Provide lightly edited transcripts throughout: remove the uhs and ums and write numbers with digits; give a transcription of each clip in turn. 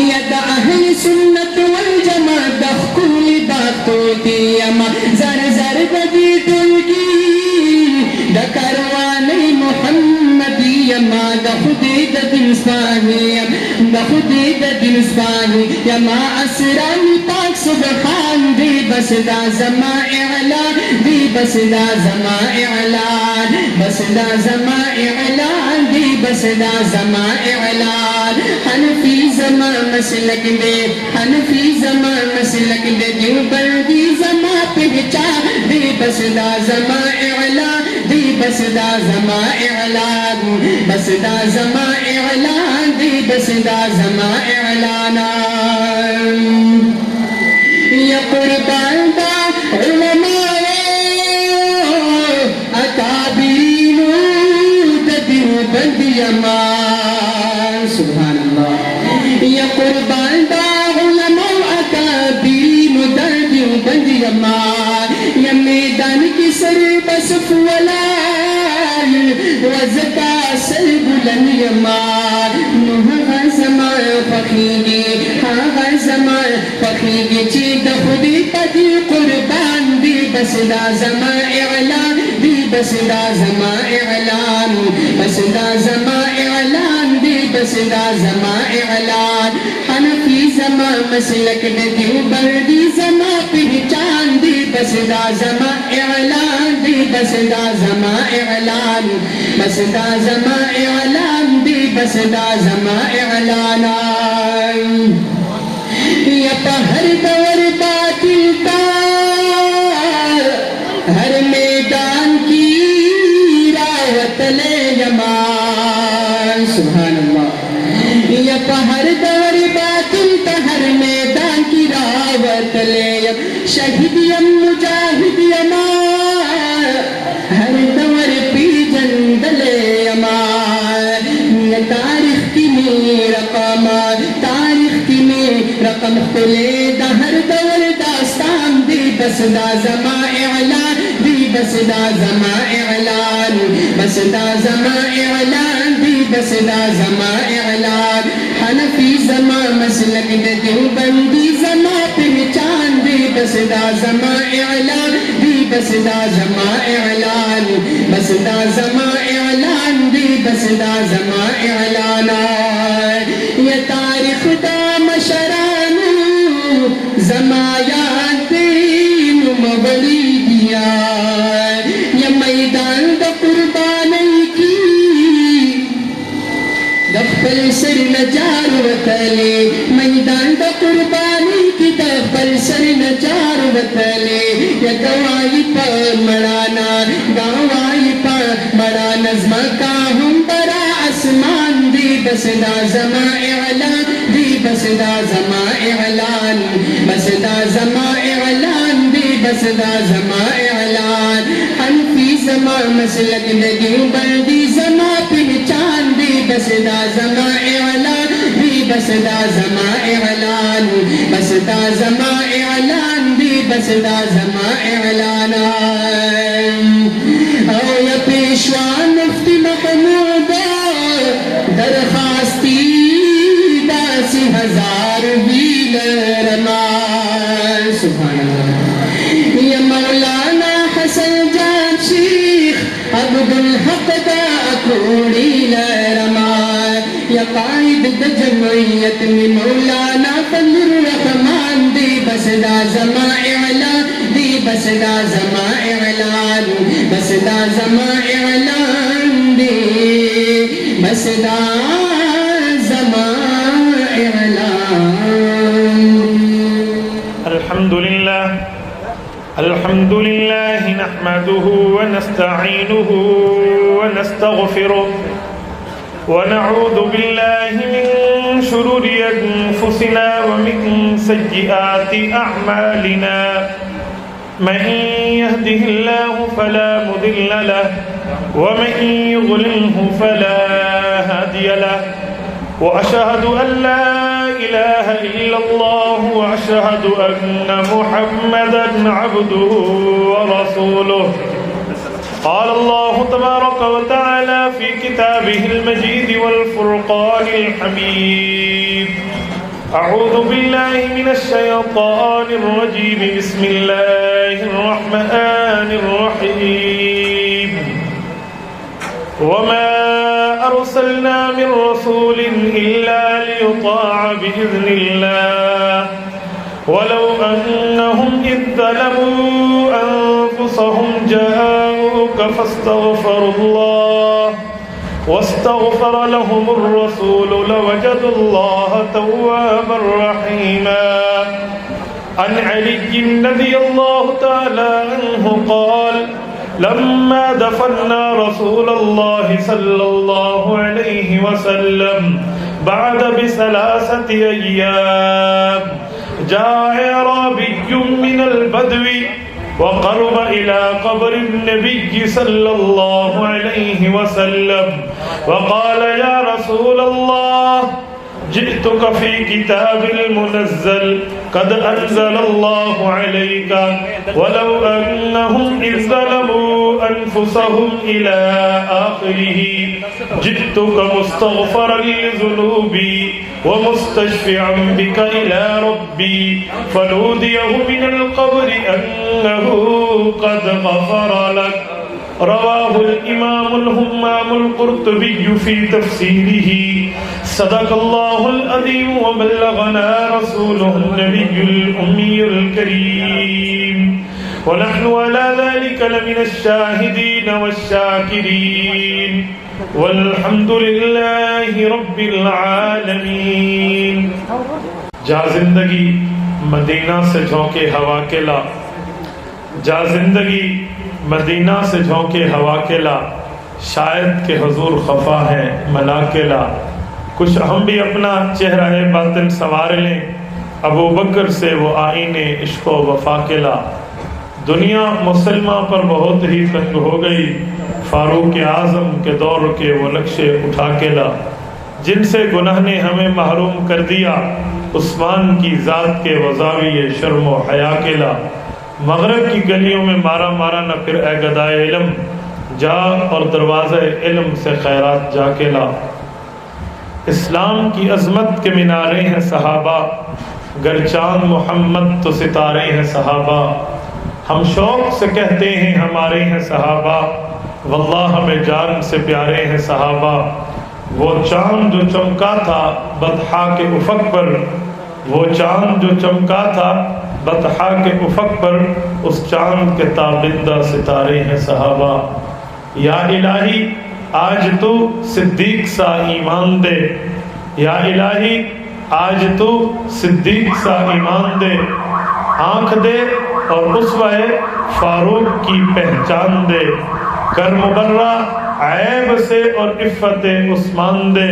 ید اہل سنت والجماعت دخکول باقوتی یما زر زر بدی دلگی دکروانی محمدی یما دخدی دن سپاہی دخدی دن سپاہی یما اسرانی پاک سبحان دی بس دا زما اعلان دی بس دا زما اعلان بس دا زما اعلان دی بس دا زما اعلان حنفی زما مسلک دے حنفی زما مسلک دے دیوبندی زما پہچان دی بس دا زما اعلان دی بس دا زما اعلان بس دا زما اعلان دی بس دا زما اعلان یا قربان دا علماء اکابرین دا دیوبند یمان سبحان اللہ یا قربان دا علماء اکابرین دا دیوبند یمان یا میدان کی سر بسف ولال وزکا سر بلن یمان نوحا زمان فخیگی ہاں زمان فخیگی چی دا خودی پدی قربان دی بس دا زمان اعلان دی بس دا زمان اعلان بس دا زمان اعلان دی بس دا زمان اعلان حنفی زمان مسلک دیوبندی زمان پہچان دی بس دا زمان اعلان دی بس دا زمان اعلان بس دا زمان اعلان دی بس دا زمان اعلان یا پا ہر دور باطل تار ہر میدان کی راوت لے یمان سبحان اللہ یا پا ہر دور باطل تا ہر میدان کی راوت لے شہید یم مجاہد یمان ہر دور پی جندلے یمان تاریخ کی میں رقامات تاریخ کی میں رقم خلے دا ہر دور داستان دی بس دا زما اعلان دی بس دا زما اعلان بس دا زما اعلان دی بس دا زما اعلان حنفی زما مسلک دیوبندی زما پہچان دی بس دا زما اعلان دی بس دا زما اعلان بس دا زما اعلان دی بس دا زما اعلان یا تاریخ دا مشران زما یادین مغلی دیا یا میدان دا قربانی کی دفل سر نجار وطلے میدان دا قربانی کی دفل سر نجار وطلے یا گوائی پر مرانا گوائی پر مرانا زمکا ہم برا اسمان دی بس دا زما اعلان دی بس دا زما اعلان بس دا زما اعلان دی بس دا زما اعلان حنفی زما مسلک دیوبندی زما پہچان دی بس دا زما اعلان دی بس دا زما اعلان بس دا زما اعلان دی بس دا زما اعلان او یا پیشوان مفتی محمود درخواستی داسی ہزار ویل رمان سبحان اللہ یا مولانا حسن جان شیخ عبدالحق دا اکوڑی لرمان یا قائد دا جمعیت میں مولانا فضل الرحمن دی بس دا زما اعلان دی بس دا زما اعلان بس دا زما اعلان دی بس دا زما اعلان الحمد لله نحمده ونستعينه ونستغفره ونعوذ بالله من شرور أنفسنا ومن سيئات أعمالنا من يهده الله فلا مضل له ومن يضلله فلا هادي له وأشهد أن لا إله إلا الله وأشهد أن محمدا عبده ورسوله قال الله تبارك وتعالى في كتابه المجيد والفرقان الحميد أعوذ بالله من الشيطان الرجيم بسم الله الرحمن الرحيم وما أرسلنا من رسول إلا ليطاع بإذن الله ولو أنهم إذ ظلموا أنفسهم جاءوك فاستغفروا الله واستغفر لهم الرسول لوجدوا الله توابا رحيما عن علي رضي الله تعالى عنه قال لما دفنا رسول الله صلى الله عليه وسلم بعد ب3 أيام جاء أعرابي من البدو وقرب إلى قبر النبي صلى الله عليه وسلم وقال يا رسول الله جئتك في كتاب المنزل قد أنزل الله عليك ولو أنهم إذ ظلموا أنفسهم إلى آخره جئتك مستغفرا لذنوبي ومستشفعا بك إلى ربي فنوديه من القبر أنه قد غفر لك رواه الإمام الهمام القرطبي في تفسيره صدق الله العظيم وبلغنا رسوله النبي الأمي الكريم ونحن على ذلك لمن الشاهدين والشاكرين والحمد لله رب العالمين. جا زندگی مدینہ سے جھونکے ہوا کے لا، جا زندگی مدینہ سے جھونکے ہوا کے لا، شاید کہ حضور خفا ہے ملا کے لا. کچھ ہم بھی اپنا چہرہ باطن سنوار لیں، ابو بکر سے وہ آئینے عشق و وفا کے لا. دنیا مسلمہ پر بہت ہی تنگ ہو گئی، فاروق اعظم کے دور کے وہ نقشے اٹھا کے لا. جن سے گناہ نے ہمیں محروم کر دیا، عثمان کی ذات کے وزاویے شرم و حیا کے لا. مغرب کی گلیوں میں مارا مارا نہ پھر اے گدائے علم، جا اور دروازہ علم سے خیرات جا کے لا. اسلام کی عظمت کے مینارے ہیں صحابہ، گر چاند محمد تو ستارے ہیں صحابہ. ہم شوق سے کہتے ہیں ہمارے ہیں صحابہ، واللہ ہمیں جان سے پیارے ہیں صحابہ. وہ چاند جو چمکا تھا بطحا کے افق پر، وہ چاند جو چمکا تھا بطحا کے افق پر، اس چاند کے تابندہ ستارے ہیں صحابہ. یا الہی آج تو صدیق سا ایمان دے، یا الہی آج تو صدیق سا ایمان دے. آنکھ دے اور اسوہ فاروق کی پہچان دے، کر مبرہ عیب سے اور عفت عثمان دے،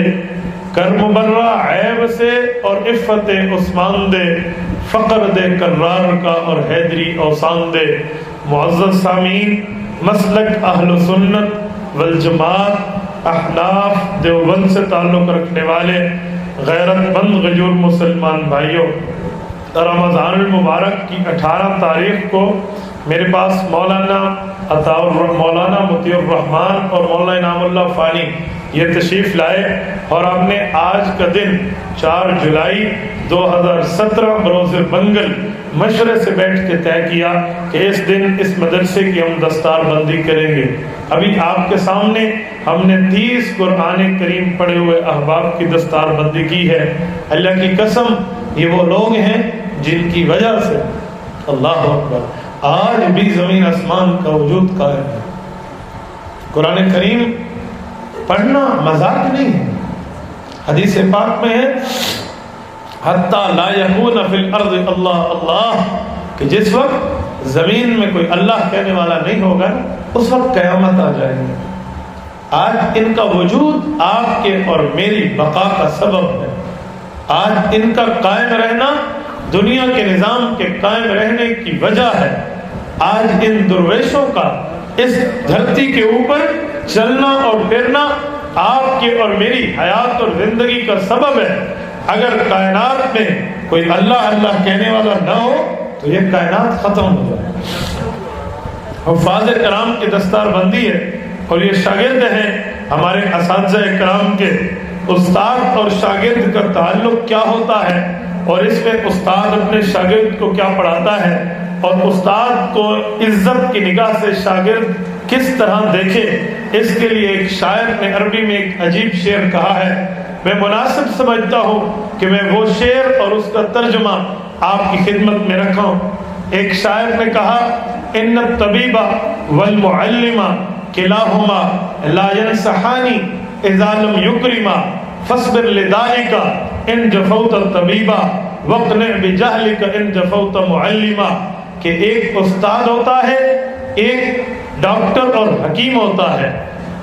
کر مبرہ عیب سے اور عفت عثمان دے. فقر دے کرار کا اور حیدری اوسان دے. معزز سامعین، مسلک اہل سنت والجماعت احناف دیوبند سے تعلق رکھنے والے غیرت مند غیور مسلمان بھائیوں، رمضان المبارک کی 18 تاریخ کو میرے پاس مولانا مولانا مطیع الرحمان اور مولانا انعام اللہ فانی یہ تشریف لائے، اور آپ نے آج کا دن 4 جولائی 2017 بروز منگل مشورے سے بیٹھ کے طے کیا کہ اس دن اس مدرسے کی ہم دستار بندی کریں گے. ابھی آپ کے سامنے ہم نے 30 قرآن کریم پڑھے ہوئے احباب کی دستار بندی کی ہے. اللہ کی قسم یہ وہ لوگ ہیں جن کی وجہ سے اللہ اکبر آج بھی زمین آسمان کا وجود قائم ہے. قرآن کریم پڑھنا مذاق نہیں ہے. حدیث پاک میں ہے حتی لا یکون فی الارض اللہ اللہ، کہ جس وقت زمین میں کوئی اللہ کہنے والا نہیں ہوگا اس وقت قیامت آ جائے گی. آج ان کا وجود آپ کے اور میری بقا کا سبب ہے. آج ان کا قائم رہنا دنیا کے نظام کے قائم رہنے کی وجہ ہے. آج ان درویشوں کا اس دھرتی کے اوپر چلنا اور پھرنا آپ کی اور میری حیات اور زندگی کا سبب ہے. اگر کائنات میں کوئی اللہ اللہ کہنے والا نہ ہو تو یہ کائنات ختم ہو جائے. حفاظ کرام کی دستار بندی ہے اور یہ شاگرد ہیں ہمارے اساتذہ کرام کے. استاد اور شاگرد کا تعلق کیا ہوتا ہے اور اس میں استاد اپنے شاگرد کو کیا پڑھاتا ہے اور استاد کو عزت کی نگاہ سے شاگرد کس طرح دیکھے، اس کے لیے ایک شاعر نے عربی میں ایک عجیب شعر کہا ہے. میں مناسب سمجھتا ہوں کہ میں وہ شعر اور اس کا ترجمہ آپ کی خدمت میں رکھا ہوں. ایک شاعر نے کہا ان الطبیب والمعلم کلاہما لا ینصحانی اذا لم یکرما فاصبر لذلك ان جفوت الطبیبا واقنع بجہلک ان جفوت معلما. کہ ایک استاد ہوتا ہے، ایک ڈاکٹر اور حکیم ہوتا ہے.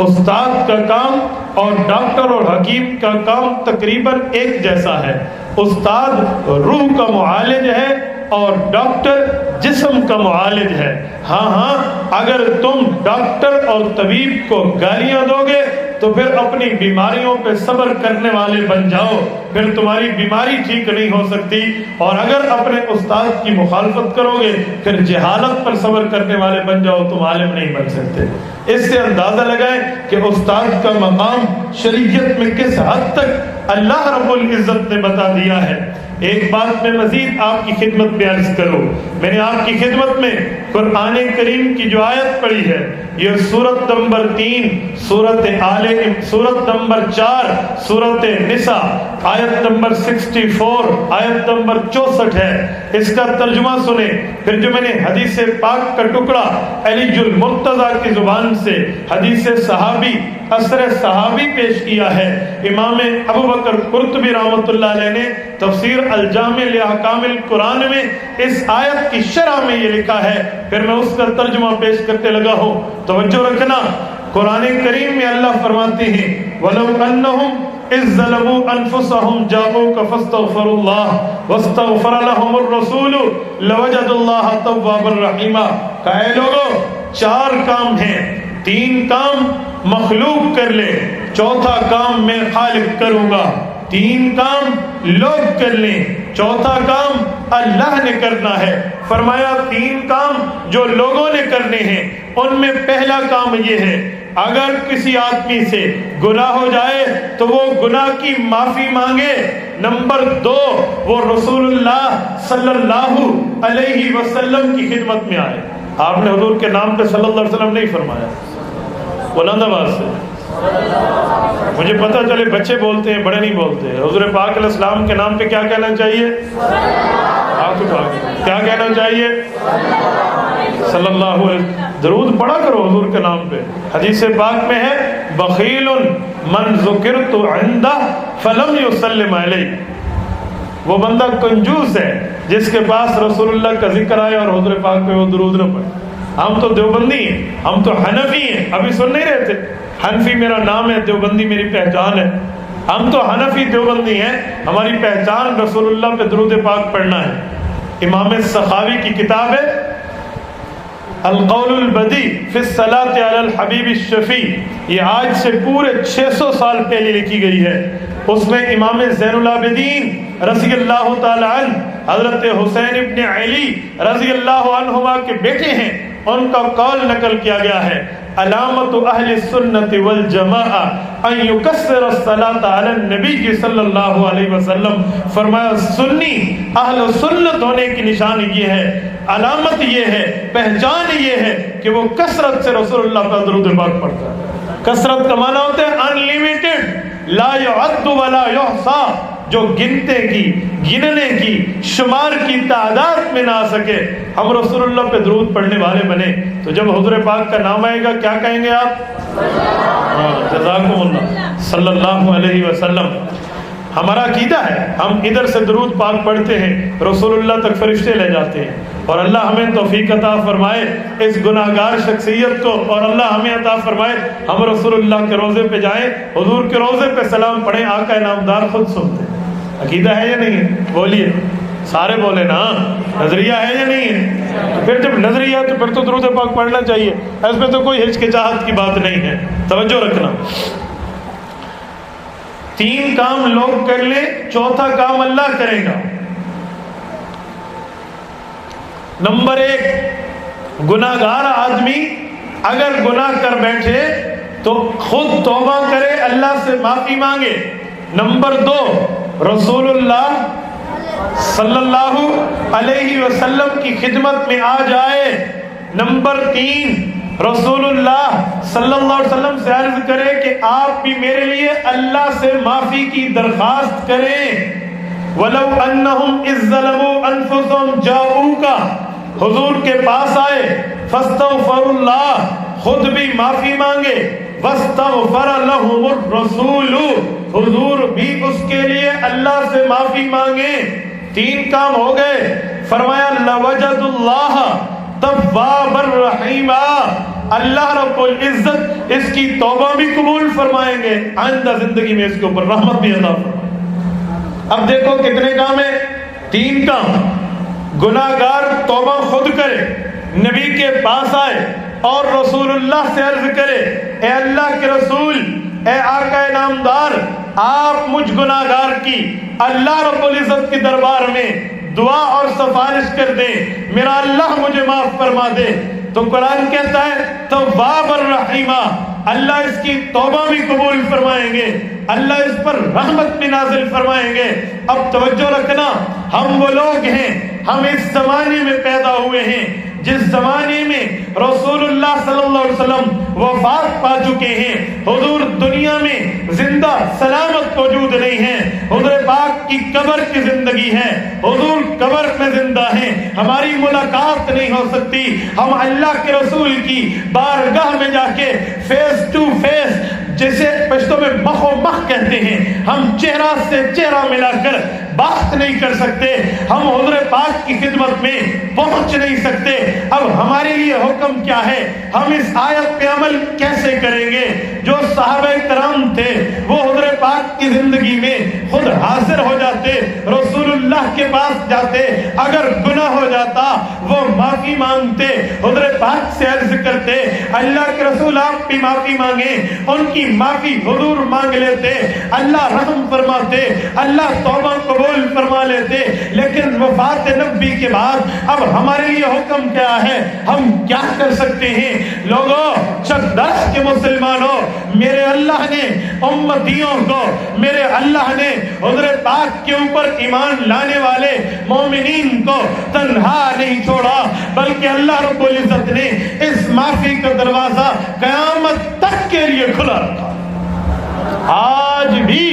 استاد کا کام اور ڈاکٹر اور حکیم کا کام تقریباً ایک جیسا ہے. استاد روح کا معالج ہے اور ڈاکٹر جسم کا معالج ہے. ہاں اگر تم ڈاکٹر اور طبیب کو گالیاں دو گے تو پھر اپنی بیماریوں پہ صبر کرنے والے بن جاؤ، پھر تمہاری بیماری ٹھیک نہیں ہو سکتی. اور اگر اپنے استاد کی مخالفت کرو گے پھر جہالت پر صبر کرنے والے بن جاؤ، تم عالم نہیں بن سکتے. اس سے اندازہ لگائیں کہ استاد کا مقام شریعت میں کس حد تک اللہ رب العزت نے بتا دیا ہے. ایک بات میں مزید آپ کی خدمت میں عرض کروں. میں نے آپ کی خدمت میں قرآن کریم کی جو آیت پڑھی ہے، یہ سورت نمبر 3 سورت نمبر 4 سورت نساء آیت نمبر 64 آیت نمبر 64 ہے. اس کا ترجمہ سنیں. پھر جو میں نے حدیث پاک کا ٹکڑا علی المرتضیٰ کی زبان سے حدیث صحابی اثر صحابی پیش کیا ہے، امام ابو بکر قرطبی رحمۃ اللہ علیہ نے تفسیر الجامع لاحکام القرآن میں اس آیت کی شرح میں یہ لکھا ہے. پھر میں اس کا ترجمہ پیش کرتے لگا ہوں. توجہ رکھنا، قرآن کریم میں اللہ فرماتے ہیں وَلَوْ أَنَّهُمْ إِذْ ظَلَمُوا أَنفُسَهُمْ جَاءُوكَ فَاسْتَغْفَرُوا اللَّهَ وَاسْتَغْفَرَ لَهُمُ الرَّسُولُ لَوَجَدُوا اللَّهَ تَوَّابًا رَحِيمًا. کہے لوگو 4 کام ہیں، 3 کام مخلوق کر لے، چوتھا کام میں خالق کروں گا. 3 کام لوگ کر لیں، چوتھا کام اللہ نے کرنا ہے. فرمایا 3 کام جو لوگوں نے کرنے ہیں، ان میں پہلا کام یہ ہے اگر کسی آدمی سے گناہ ہو جائے تو وہ گناہ کی معافی مانگے. نمبر 2 وہ رسول اللہ صلی اللہ علیہ وسلم کی خدمت میں آئے. آپ نے حضور کے نام پہ صلی اللہ علیہ وسلم نہیں فرمایا، بلند آواز سے. مجھے پتہ چلے بچے بولتے ہیں، بڑے نہیں بولتے. حضور پاک علیہ السلام کے نام پہ کیا کہنا چاہیے؟ کیا کہنا چاہیے؟ صلی اللہ علیہ. درود پڑھا کرو حضور کے نام پہ. حدیث پاک میں ہے بخیل من ذکرت عندہ فلم یسلم علیہ. وہ بندہ کنجوس ہے جس کے پاس رسول اللہ کا ذکر آئے اور حضور پاک پہ وہ درود نہ پڑھے. ہم تو دیوبندی ہیں، ہم تو حنفی ہیں. ابھی سن نہیں رہے تھے؟ حنفی میرا نام ہے، دیوبندی میری پہچان ہے. ہم تو حنفی دیوبندی ہیں، ہماری پہچان رسول اللہ پہ درود پاک پڑھنا ہے. امام سخاوی کی کتاب ہے القول البدی فی الصلاۃ علی الحبیب الشفیع، یہ آج سے پورے 600 سال پہلے لکھی گئی ہے. اس میں امام زین العابدین رضی اللہ تعالی عنہ حضرت حسین ابن علی رضی اللہ عنہما کے بیٹے ہیں، ان کا قول نقل کیا گیا ہے علامت اہل السنت والجماعہ ان یکثر الصلاۃ علی النبی صلی اللہ علیہ وسلم. فرمایا سنی اہل سنت ہونے کی نشانی یہ ہے، علامت یہ ہے، پہچان یہ ہے کہ وہ کثرت سے رسول اللہ پر درود پاک پڑھتا ہے. کثرت کا معنی ہوتا ہے انلیمیٹڈ، لا یعد ولا یحصا، جو گنتے کی، گننے کی، شمار کی تعداد میں نہ آ سکے. ہم رسول اللہ پہ درود پڑھنے والے بنے تو جب حضور پاک کا نام آئے گا کیا کہیں گے آپ؟ جزاکم اللہ صلی اللہ علیہ وسلم. ہمارا عقیدہ ہے ہم ادھر سے درود پاک پڑھتے ہیں، رسول اللہ تک فرشتے لے جاتے ہیں. اور اللہ ہمیں توفیق عطا فرمائے اس گناہ گار شخصیت کو، اور اللہ ہمیں عطا فرمائے ہم رسول اللہ کے روضے پہ جائیں، حضور کے روضے پہ سلام پڑھیں، آقا انعامدار خود سنتے ہیں. عقیدہ ہے یا نہیں ہے؟ بولیے، سارے بولے نا. نظریہ ہے یا نہیں ہے؟ پھر جب نظریہ ہے تو پھر تو درود پاک پڑھنا چاہیے، اس میں تو کوئی ہچکچاہٹ کی بات نہیں ہے. توجہ رکھنا، 3 کام لوگ کر لیں، چوتھا کام اللہ کرے گا. نمبر 1 گناہ گار آدمی اگر گناہ کر بیٹھے تو خود توبہ کرے، اللہ سے معافی مانگے. نمبر 2 رسول اللہ صلی اللہ علیہ وسلم کی خدمت میں آ جائے۔ نمبر 3، رسول اللہ صلی اللہ علیہ وسلم سے عرض کرے کہ آپ بھی میرے لیے اللہ سے معافی کی درخواست کریں۔ وَلَوْ أَنَّهُمْ إِذْ ظَلَمُوا أَنفُسَهُمْ جَاءُوكَ، حضور کے پاس آئے، فَاسْتَغْفَرُوا اللَّهَ، خود بھی معافی مانگے، وَاسْتَغْفَرَ لَهُمُ الرَّسُولُ، حضور بھی اس کے لیے اللہ سے معافی مانگیں۔ 3 کام ہو گئے۔ فرمایا لَوَجَدُ اللَّهَ توابا رحیما، اللہ رب العزت اس کی توبہ بھی قبول فرمائیں گے، آئندہ زندگی میں اس کے اوپر رحمت بھی عطا فرمائیں۔ اب دیکھو کتنے کام ہیں، 3 کام۔ گناہگار توبہ خود کرے، نبی کے پاس آئے اور رسول اللہ سے عرض کرے، اے اللہ کے رسول، اے آقا نامدار، آپ مجھ گناہگار کی اللہ رب العزت کے دربار میں دعا اور سفارش کر دیں، میرا اللہ مجھے معاف فرما دے۔ تو قرآن کہتا ہے تواب الرحیمہ، اللہ اس کی توبہ بھی قبول فرمائیں گے، اللہ اس پر رحمت بھی نازل فرمائیں گے۔ اب توجہ رکھنا، ہم وہ لوگ ہیں، ہم اس زمانے میں پیدا ہوئے ہیں جس زمانے میں رسول اللہ صلی اللہ علیہ وسلم وفات پا چکے ہیں، حضور دنیا میں زندہ سلامت موجود نہیں ہیں، حضور پاک کی قبر کی زندگی ہے، حضور قبر میں زندہ ہیں، ہماری ملاقات نہیں ہو سکتی، ہم اللہ کے رسول کی بارگاہ میں جا کے فیس ٹو فیس، جسے پشتوں میں مخ و مخ کہتے ہیں، ہم چہرہ سے چہرہ ملا کر بات نہیں کر سکتے، ہم حضور پاک کی خدمت میں پہنچ نہیں سکتے۔ اب ہمارے لیے حکم کیا ہے، ہم اس آیت پہ عمل کیسے کریں گے؟ جو صحابہ کرام تھے وہ حضور پاک کی زندگی میں خود حاضر ہو جاتے، رسول اللہ کے پاس جاتے، اگر گناہ ہو جاتا وہ معافی مانگتے، حضور پاک سے عرض کرتے اللہ کے رسول آپ بھی معافی مانگیں، ان کی معافی حضور مانگ لیتے، اللہ رحم فرماتے، اللہ توبہ قبول فرما لیتے۔ لیکن وفات نبی کے بعد اب ہمارے لیے حکم کیا ہے، ہم کیا کر سکتے ہیں؟ لوگوں، چکدرس کے مسلمانوں، میرے اللہ نے امتیوں کو، میرے اللہ نے حضور پاک کے اوپر ایمان لانے والے مومنین کو تنہا نہیں چھوڑا، بلکہ اللہ رب العزت نے اس معافی کا دروازہ قیامت تک کے لیے کھلا رکھا۔ آج بھی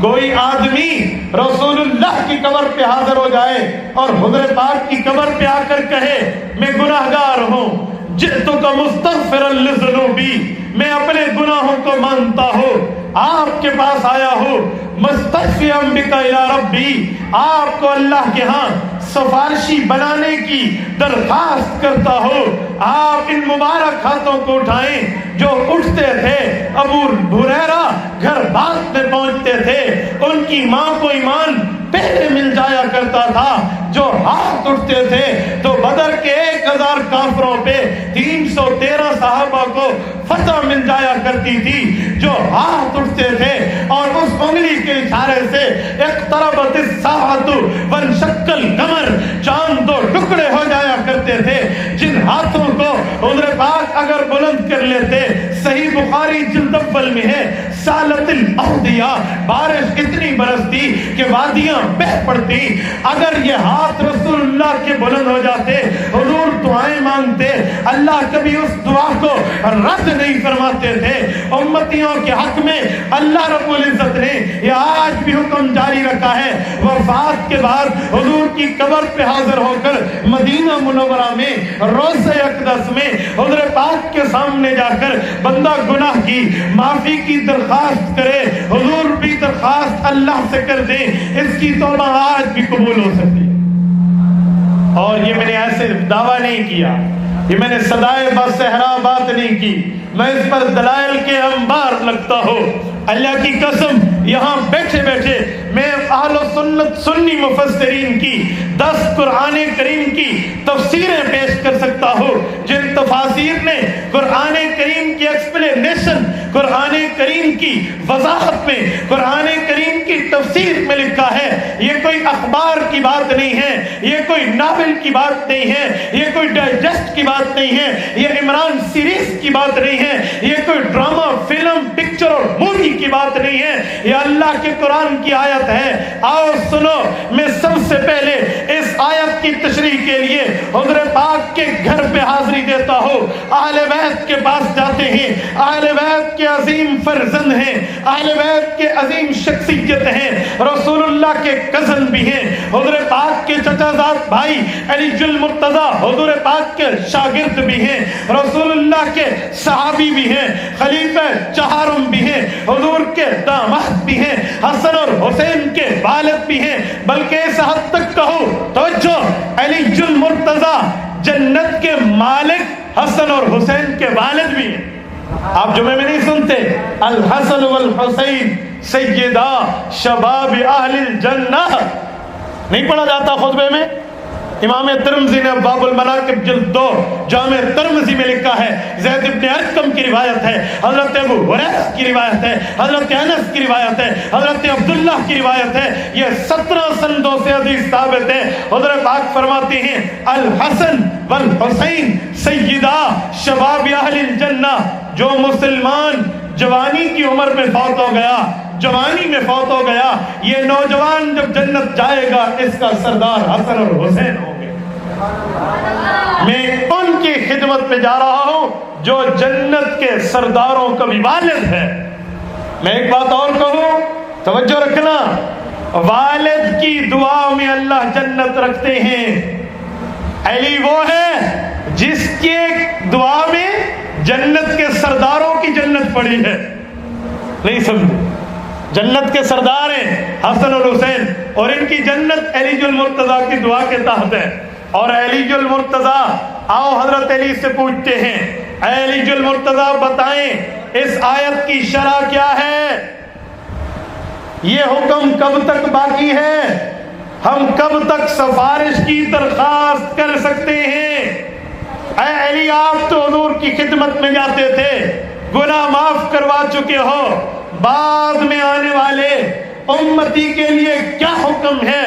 کوئی آدمی رسول اللہ کی قبر پہ حاضر ہو جائے اور حضور پاک کی قبر پہ آ کر کہے میں گناہگار ہوں، جئتک مستغفرا لذنوبی، میں اپنے گناہوں کو مانتا ہوں، آپ کے پاس آیا ہوں، مستغفرا بک الی ربی، آپ کو اللہ کے ہاں سفارشی بنانے کی درخواست کرتا ہوں، آپ ان مبارک ہاتھوں کو اٹھائیں جو اٹھتے تھے۔ ابو ہریرہ گھر بات میں پہنچتے تھے، ان کی ماں کو ایمان پہلے مل جایا کرتا تھا، جو ہاتھ اٹھتے تھے تو بدر کے 1000 کافروں پہ 313 صحابہ کو فتح مل جایا کرتی تھی، جو ہاتھ اٹھتے تھے اور اس انگلی کے اشارے سے اقتربت الساعۃ وانشق القمر، چاند 2 ٹکڑے ہو جایا کرتے تھے، جن ہاتھوں کو حضور پاک اگر بلند کر لیتے۔ صحیح بخاری جلد اول میں ہے سالت الاودیہ، بارش اتنی برستی کہ وادیاں بہہ پڑتی، اگر یہ ہاتھ رسول اللہ کے بلند ہو جاتے، حضور دعائیں مانگتے، اللہ کبھی اس دعا کو رد نہیں فرماتے تھے۔ امتیوں کے حق میں اللہ رب العزت نے یہ آج بھی حکم جاری رکھا ہے، وفات کے بعد حضور کی قبر پہ حاضر ہو کر مدینہ منورہ میں روضہ اقدس میں حضور پاک کے سامنے جا کر بندہ گناہ کی معافی کی درخواست کرے، حضور بھی درخواست اللہ سے کر دیں، اس کی توبہ آج بھی قبول ہو سکتی ہے۔ اور یہ میں نے ایسے دعویٰ نہیں کیا، یہ میں نے صدائے بصحرا بات نہیں کی، میں اس پر دلائل کے انبار لگتا ہوں۔ اللہ کی قسم، یہاں بیٹھے بیٹھے میں اہل سنت سنی مفسرین کی 10 قرآن کریم کی تفسیریں پیش کر سکتا ہوں، جن تفاسیر نے قرآن کریم کی ایکسپلینیشن، قرآن کریم کی وضاحت میں، قرآن کریم کی تفسیر میں لکھا ہے۔ یہ کوئی اخبار کی بات نہیں ہے، یہ کوئی ناول کی بات نہیں ہے، یہ کوئی ڈائجسٹ کی بات نہیں ہے، یہ عمران سیریز کی بات نہیں ہے، یہ کوئی ڈرامہ، فلم، پکچر اور مووی کی بات نہیں ہے، یہ اللہ کے قرآن کی آیت ہے۔ آؤ سنو، میں سب سے کی تشریح کے لیے حضور پاک کے گھر پہ حاضری دیتا ہو، اہل بیت کے پاس جاتے ہیں، اہل بیت کے عظیم فرزند ہیں، اہل بیت کے عظیم شخصیت ہیں، رسول اللہ کے کزن بھی ہیں، حضور پاک کے چچا زاد بھائی علی المرتضیٰ حضور پاک کے شاگرد بھی ہیں، رسول اللہ کے صحابی بھی ہیں، خلیفہ چہارم بھی ہیں، حضور کے داماد بھی ہیں، حسن اور حسین کے والد بھی ہیں، بلکہ اس حد تک کہو تو جو علی المرتضیٰ جنت کے مالک حسن اور حسین کے والد بھی ہیں۔ آپ جمعے میں نہیں سنتے الحسن والحسین سیدہ شباب اہل الجنہ، نہیں پڑھا جاتا خطبے میں؟ امام ترمذی نے باب المناقب جلد 2 جامع ترمذی میں لکھا ہے، زید بن ارقم کی روایت ہے، حضرت ابو ہریرہ کی روایت ہے، حضرت انس کی روایت ہے، حضرت عبداللہ کی روایت ہے، یہ 17 سندوں سے حدیث ثابت ہے۔ حضرت پاک فرماتے ہیں الحسن والحسین سیدہ شباب اہل الجنہ، جو مسلمان جوانی کی عمر میں فوت ہو گیا، جوانی میں فوت ہو گیا، یہ نوجوان جب جنت جائے گا اس کا سردار حسن اور حسین ہوں گے۔ میں ان کی خدمت میں جا رہا ہوں جو جنت کے سرداروں کا بھی والد ہے۔ میں ایک بات اور کہوں، توجہ رکھنا، والد کی دعا میں اللہ جنت رکھتے ہیں۔ علی وہ ہے جس کے دعا میں جنت کے سرداروں کی جنت پڑی ہے، نہیں سمجھے؟ جنت کے سردار ہیں حسن اور حسین، اور ان کی جنت علی المرتضیٰ کی دعا کے تحت ہے۔ اور علی المرتضیٰ، آؤ حضرت علی سے پوچھتے ہیں، اے علی المرتضیٰ بتائیں اس آیت کی شرح کیا ہے؟ یہ حکم کب تک باقی ہے؟ ہم کب تک سفارش کی درخواست کر سکتے ہیں؟ اے علی آپ تو حضور کی خدمت میں جاتے تھے، گناہ معاف کروا چکے ہو، بعد میں آنے والے امتی کے لیے کیا حکم ہے؟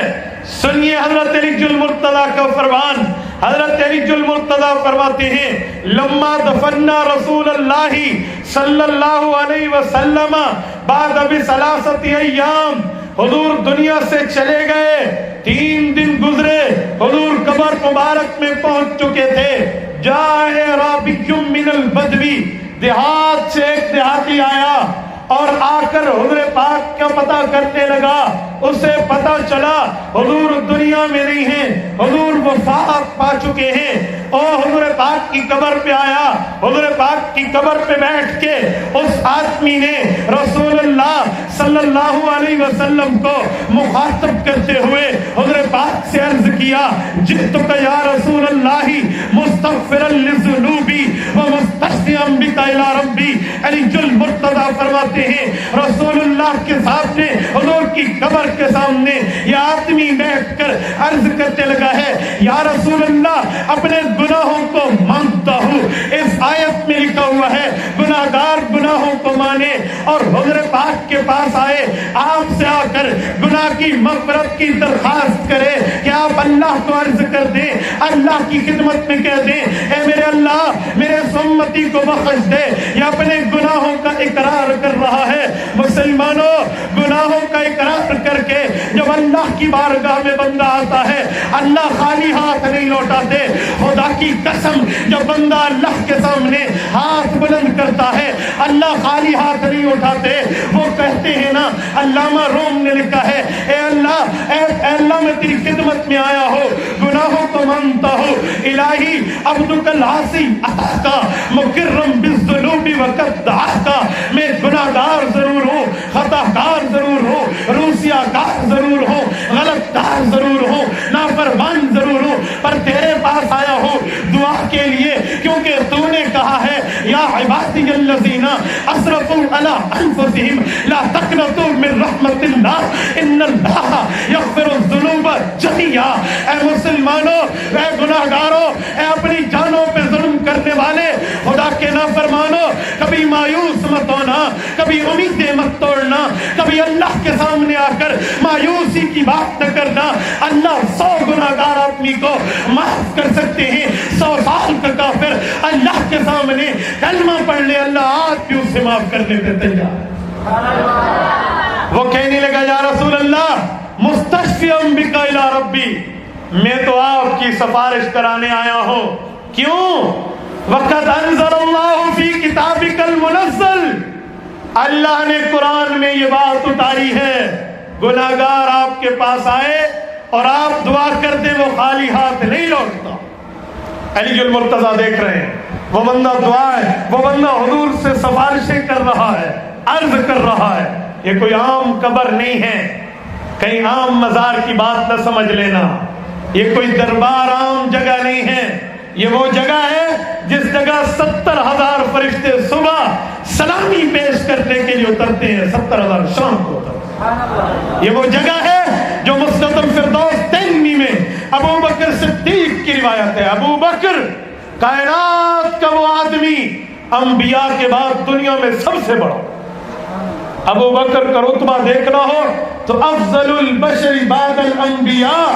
سنیے حضرت علی المرتضیٰ کا فرمان۔ حضرت علی المرتضیٰ فرماتے ہیں لما دفنا رسول اللہ صلی اللہ علیہ وسلم بعد بثلاثۃ ایام، حضور دنیا سے چلے گئے، 3 دن گزرے، حضور قبر مبارک میں پہنچ چکے تھے۔ جاء رابی من البدوی، دیہات سے ایک دیہاتی آیا اور آ کر حضور پاک کا پتہ کرنے لگا۔ اسے پتہ چلا حضور دنیا میں نہیں ہیں، حضور وفات پا چکے ہیں۔ اور حضور پاک کی قبر پہ آیا، حضور پاک کی قبر پہ بیٹھ کے اس آدمی نے رسول اللہ صلی اللہ علیہ وسلم کو مخاطب کرتے ہوئے حضور پاک سے عرض کیا، جئتک یا رسول اللہ مستغفرا لذنوبی ومستشفعا بک الی ربی۔ علی المرتضیٰ فرماتے ہیں رسول اللہ کے سامنے، حضور کی قبر کے سامنے یہ آدمی بیٹھ کر عرض کرتے لگا ہے، یا رسول اللہ اپنے گناہوں کو مانتا ہوں۔ اس آیت میں لکھا ہوا ہے گناہگار گناہوں کو مانے، اور حضور پاک کے پاس آئے، آپ سے آ کر گناہ کی مغفرت کی درخواست کرے کہ آپ اللہ کو عرض کر دیں، اللہ کی خدمت میں کہہ دیں، اے میرے اللہ میرے امتی کو بخش دے۔ یہ اپنے گناہوں کا اقرار کر رہا ہے۔ مسلمانوں، گناہوں کا اقرار کر کے جب اللہ کی بارگاہ میں بندہ آتا ہے، اللہ خالی ہاتھ نہیں لوٹاتے۔ خدا کی قسم، جب بندہ اللہ کے سامنے ہاتھ بلند کرتا ہے، اللہ خالی ہاتھ نہیں اٹھاتے۔ وہ کہتے ہیں نا، علامہ روم نے لکھا ہے، اے اللہ میں تیری خدمت میں آیا ہوں، گناہوں کو مانتا ہوں، الہی عبدک العاصی اتاکا مکرم بالذنوب وقد دعاکا۔ میں گناہ گار ضرور ہوں، خطا کار ضرور ہوں، روسیہ کار ضرور ہوں، غلط کار ضرور ہوں، نافرمان ضرور ہوں، پر تیرے پاس آیا ہوں دعا کے لیے، کیونکہ تو نے کہا ہے یا عبادی الذین اسرفوا علی انفسہم لا تقنطوا من رحمت اللہ ان اللہ یغفر الذنوب جميعا۔ اے مسلمانوں، اے گناہگاروں، اے اپنی جانوں پہ ظلم کرنے والے، خدا کے نافرمانوں، کبھی مایوس مت ہونا، کبھی امیدیں مت توڑنا، کبھی اللہ کے سامنے آ کر مایوسی کی بات نہ کرنا۔ اللہ 100 گناہگار آدمی کو معاف کر سکتے ہیں، 100 سال کا کافر اللہ کے سامنے کلمہ پڑھ لے، اللہ آج بھی اسے معاف کرنے پہ تیار ہے۔ وہ کہنے لگا یا رسول اللہ مستشفعا بک الی ربی، میں تو آپ کی سفارش کرانے آیا ہوں. کیوں؟ وقد انزل اللہ فی کتابک المنزل، اللہ نے قرآن میں یہ بات اتاری ہے، گناہگار آپ کے پاس آئے اور آپ دعا کرتے وہ خالی ہاتھ نہیں لوٹتا. علی المرتضیٰ دیکھ رہے ہیں، وہ بندہ دعا ہے، وہ بندہ حضور سے سفارشیں کر رہا ہے، عرض کر رہا ہے. یہ کوئی عام قبر نہیں ہے، کہیں عام مزار کی بات نہ سمجھ لینا. یہ کوئی دربار عام جگہ نہیں ہے، یہ وہ جگہ ہے جس جگہ 70,000 فرشتے صبح سلامی پیش کرنے کے لیے اترتے ہیں، 70,000 شام کو اترتے ہیں. یہ وہ جگہ ہے جو مسند الفردوس تیمی میں ابو بکر صدیق کی روایت ہے. ابو بکر کائنات کا وہ آدمی، انبیاء کے بعد دنیا میں سب سے بڑا. ابو بکر کا رتبہ دیکھنا ہو تو افضل البشر بعد الانبیاء،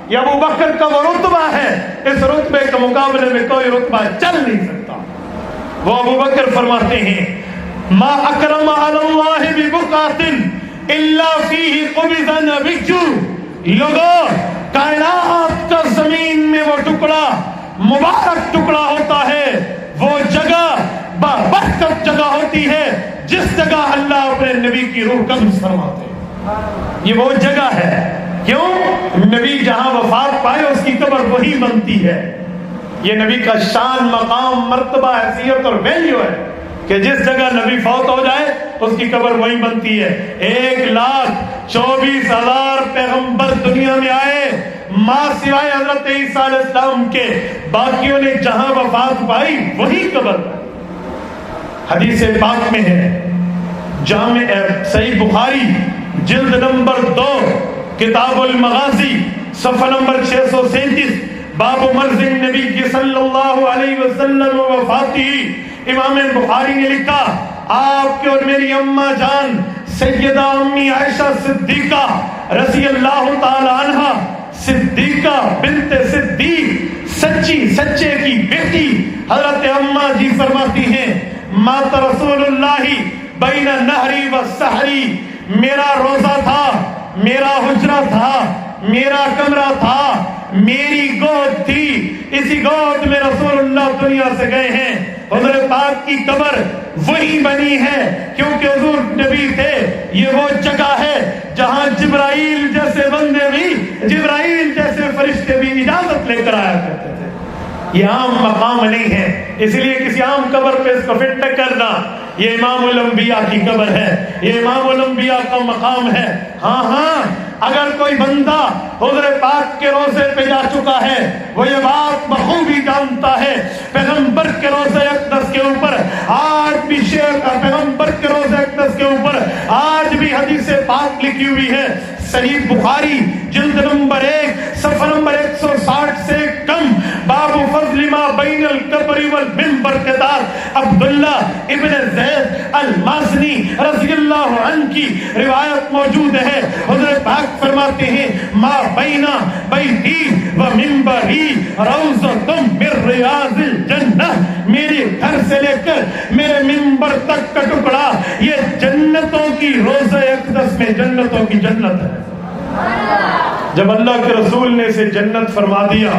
یہ ابو بکر کا وہ رتبہ ہے، اس رتبے کے مقابلے میں کوئی رتبہ چل نہیں سکتا. وہ ابو بکر فرماتے ہیں ما اکرم علی اللہ ببقعۃ الا فیہ قبض نبی. لوگوں، کائنات کا زمین میں وہ ٹکڑا، مبارک ٹکڑا ہوتا ہے، وہ جگہ بابرکت جگہ ہوتی ہے جس جگہ اللہ اپنے نبی کی روح قبض فرماتے ہیں. یہ وہ جگہ ہے. کیوں؟ نبی جہاں وفات پائے اس کی قبر وہی بنتی ہے. یہ نبی کا شان، مقام، مرتبہ، حیثیت اور ویلیو ہے کہ جس جگہ نبی فوت ہو جائے اس کی قبر وہی بنتی ہے. 1,24,000 پیغمبر دنیا میں آئے، ماں سوائے حضرت عیسیٰ علیہ السلام کے باقیوں نے جہاں وفات پائی وہی قبر. حدیث پاک میں ہے، جامع صحیح بخاری جلد نمبر 2 کتاب المغازی صفحہ نمبر 637، باب مرض النبی صلی اللہ علیہ وسلم و وفاتی. امام بخاری نے لکھا، آپ کے اور میری اماں جان سیدہ امی عائشہ صدیقہ رضی اللہ تعالی عنہ، صدیقہ بنت صدیق، سچے کی بیٹی حضرت اماں جی فرماتی ہیں مات رسول اللہ بین نہری و سحری، میرا روزہ تھا، میرا حجرہ تھا، میرا کمرہ تھا، میری گود تھی، اسی گود میں رسول اللہ دنیا سے گئے ہیں. حضور پاک کی قبر وہی بنی ہے کیونکہ حضور نبی تھے. یہ وہ جگہ ہے جہاں جبرائیل جیسے بندے بھی، جبرائیل جیسے فرشتے بھی اجازت لے کر آیا کرتے تھے. یہ عام مقام نہیں ہے، اس لیے کسی عام قبر پہ اس کو فٹ نہ کرنا. یہ امام الانبیاء کی قبر ہے، یہ امام الانبیاء کا مقام ہے. ہاں اگر کوئی بندہ حضور پاک کے روضے پہ جا چکا ہے، وہ یہ بات بخوبی جانتا ہے پیغمبر کے روضے اقدس کے اوپر آج بھی شعر کا، پیغمبر کے روضے اقدس کے اوپر آج بھی حدیث پاک لکھی ہوئی ہے. صحیح بخاری جلد نمبر 1 صفحہ نمبر 160 سے کم، باب فضل ما بین القبر والمنبر کے دار عبداللہ ابن زید المازنی رضی اللہ عنہ کی روایت موجود ہے. حضرت پاک فرماتے ہیں ما بین بیتی و منبری روضۃ من ریاض الجنہ، میرے گھر سے لے کر میرے منبر تک کا ٹکڑا یہ جنتوں کی روضہ اقدس میں جنتوں کی جنت ہے. جب اللہ کے رسول نے اسے جنت فرما دیا،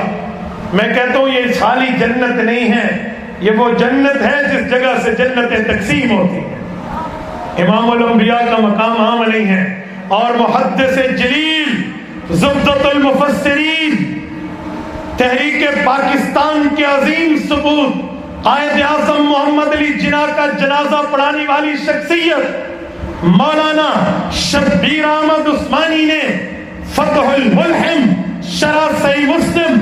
میں کہتا ہوں یہ خالی جنت نہیں ہے، یہ وہ جنت ہے جس جگہ سے جنتیں تقسیم ہوتی ہیں. امام الانبیاء کا مقام عام نہیں ہے. اور محدث جلیل زبدۃ المفسرین، تحریک پاکستان کے عظیم ثبوت، قائد اعظم محمد علی جناح کا جنازہ پڑھانے والی شخصیت مولانا شبیر احمد عثمانی نے فتح الملحم شرح صحیح مسلم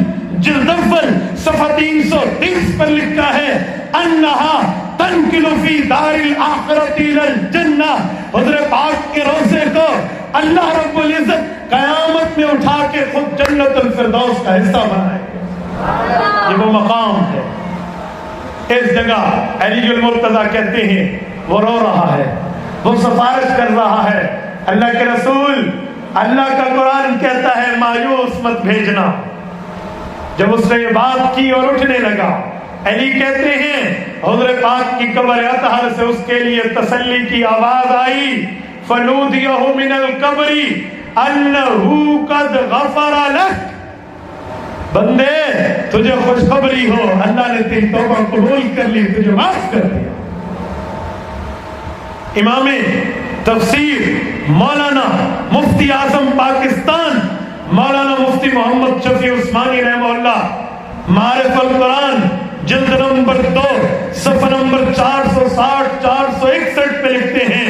جلد اول صفحہ 330 پر لکھا ہے انہا تنقل فی دار الاخرۃ الی الجنہ، حضور پاک کے روضے کو اللہ رب العزت قیامت میں اٹھا کے خود جنت الفردوس کا حصہ بنائے. یہ وہ مقام ہے. اس جگہ علی المرتضیٰ کہتے ہیں وہ رو رہا ہے، وہ سفارش کر رہا ہے. اللہ کے رسول، اللہ کا قرآن کہتا ہے مایوس مت بھیجنا. جب اس نے یہ بات کی اور اٹھنے لگا، علی کہتے ہیں حضور پاک کی قبر اطہر سے اس کے لیے تسلی کی آواز آئی، فنودیہ من القبر انہ قد غفر لک. بندے تجھے خوشخبری ہو، اللہ نے تیری توبہ قبول کر لی، تجھے معاف کر دیا۔ امام تفسیر مولانا مفتی اعظم پاکستان مولانا مفتی محمد شفیع عثمانی رحمہ اللہ معارف القرآن جلد نمبر 2 صفحہ نمبر 460 461 پہ لکھتے ہیں،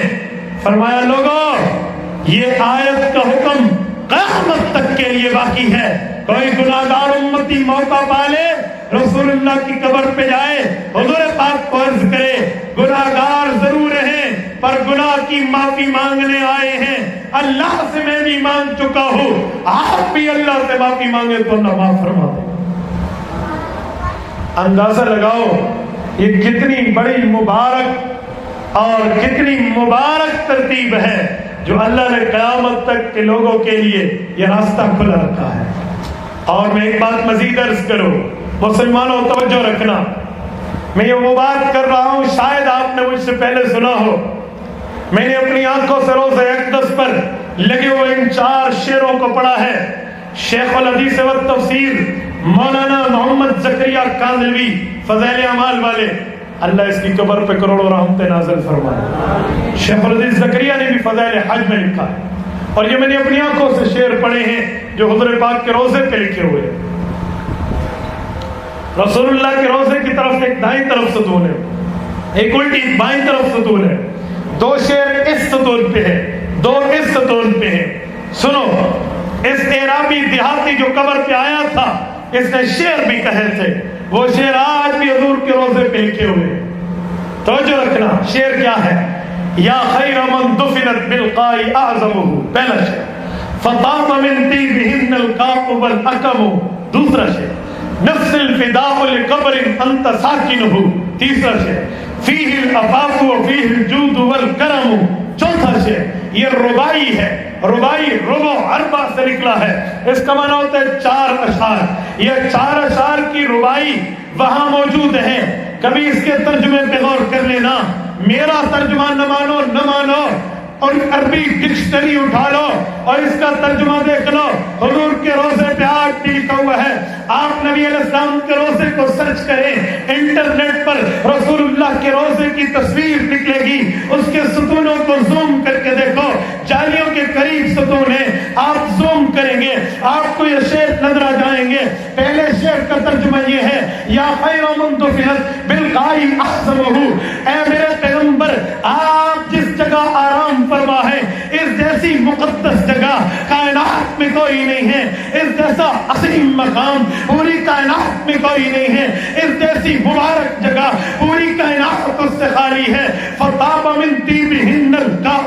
فرمایا لوگوں یہ آیت کا حکم قیامت تک کے لیے باقی ہے۔ کوئی گناہگار امتی موقع پالے رسول اللہ کی قبر پہ جائے، حضور پاک کو عرض کرے گناہگار ضرور ہیں پر گناہ کی معافی مانگنے آئے ہیں، اللہ سے میں بھی مانگ چکا ہوں، آپ بھی اللہ سے معافی مانگے تو اللہ معاف فرما دے۔ اندازہ لگاؤ یہ کتنی بڑی مبارک اور کتنی مبارک ترتیب ہے جو اللہ نے قیامت تک کے لوگوں کے لیے یہ راستہ کھلا رکھا ہے۔ اور میں ایک بات مزید عرض کروں، مسلمانوں توجہ رکھنا، میں یہ وہ بات کر رہا ہوں شاید آپ نے مجھ سے پہلے سنا ہو، میں نے اپنی آنکھوں سے روزہ اقدس پر لگے ہوئے ان 4 شعروں کو پڑھا ہے۔ شیخ الحدیث و تفسیر مولانا محمد زکریا کاندھلوی فضائل اعمال والے، اللہ اس کی قبر پہ کروڑوں رحمتیں نازل فرمائے۔ شیخ الحدیث زکریا نے بھی فضائل حج میں لکھا ہے، اور یہ میں نے اپنی آنکھوں سے شعر پڑھے ہیں جو حضور پاک کے روزے پہ لکھے ہوئے ہیں۔ رسول اللہ کے روزے کی طرف ایک دائیں طرف ستون ہے، ایک الٹی بائیں طرف ستون ہے، 2 شعر اس ستون پہ ہے، 2 اس ستون پہ ہے۔ سنو، اس اعرابی دیہاتی جو قبر پہ آیا تھا اس نے شعر بھی کہے تھے، وہ شعر آج بھی حضور کے روزے پہ لکھے ہوئے۔ توجہ رکھنا، شعر کیا ہے؟ یا خیر من دفنت بالقاء اعظمہ، پہلا شعر، فطاب من طیبہن القاء والاکم، دوسرا شعر، نفس الفداء لقبر انت ساکنہ، تیسرا شعر، فیہ العفاف وفیہ الجود والکرم، چوتھا شعر۔ یہ ربائی ہے، ربائی ربع اربع سے نکلا ہے، اس کا معنی ہوتا ہے 4 اشعار۔ یہ 4 اشعار کی ربائی وہاں موجود ہے، کبھی اس کے ترجمے پہ غور کر لینا، میرا ترجمہ نہ مانو نہ مانو، اور عربی ڈکشنری اٹھا لو اور اس کا ترجمہ دیکھ لو، حضور کے روزے پہ آج بھی لکھا ہوا ہے۔ آپ نبی علیہ السلام کے روزے کو سرچ کریں انٹرنیٹ پر، رسول اللہ کے روزے کی تصویر نکلے گی، اس کے ستونوں کو زوم کر کے دیکھو، جالیوں کے قریب ستون ہے، آپ زوم کریں گے آپ کو یہ شعر نظر آ جائیں گے۔ پہلے شعر کا ترجمہ یہ ہے، یا خیر من دفنت بالقاء اعظمہ، اے میرے پیغمبر آپ جس جگہ آرام فرما ہے اس جیسی مقدس جگہ کائنات میں کوئی نہیں ہے، اس جیسا عظیم مقام پوری کائنات میں کوئی نہیں ہے، اس جیسی مبارک جگہ پوری کائنات اس سے خالی ہے۔ فطاب من طیبہن القاء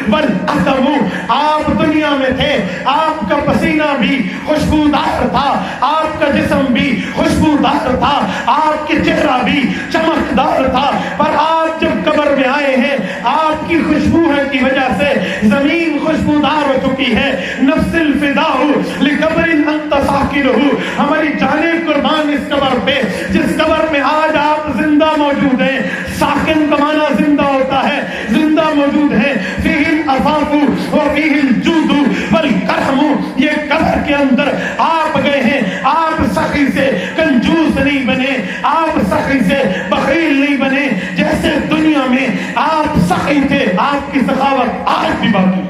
والاکم، آپ دنیا میں تھے، آپ کا پسینہ بھی خوشبودار تھا، آپ کا جسم بھی خوشبودار تھا، آپ کے چہرہ بھی چمکدار تھا، پر آپ جب قبر میں آئے ہیں آپ کی خوشبو ہے کی وجہ سے زمین خوشبودار ہو چکی ہے۔ نفس الفداء لقبر انت ساکنہ، ہماری جانیں قربان اس قبر پہ جس قبر میں آج آپ زندہ موجود ہیں، ساکن کا معنی زندہ ہوتا ہے، زندہ موجود ہے۔ فیہ العفاف وفیہ الجود والکرم، یہ قبر کے اندر آپ گئے ہیں، آپ سخی سے کنجوس نہیں بنے، آپ سخی سے بخیل نہیں بنے، جیسے دنیا میں آپ سخی تھے آپ کی سخاوت آج بھی باقی ہے۔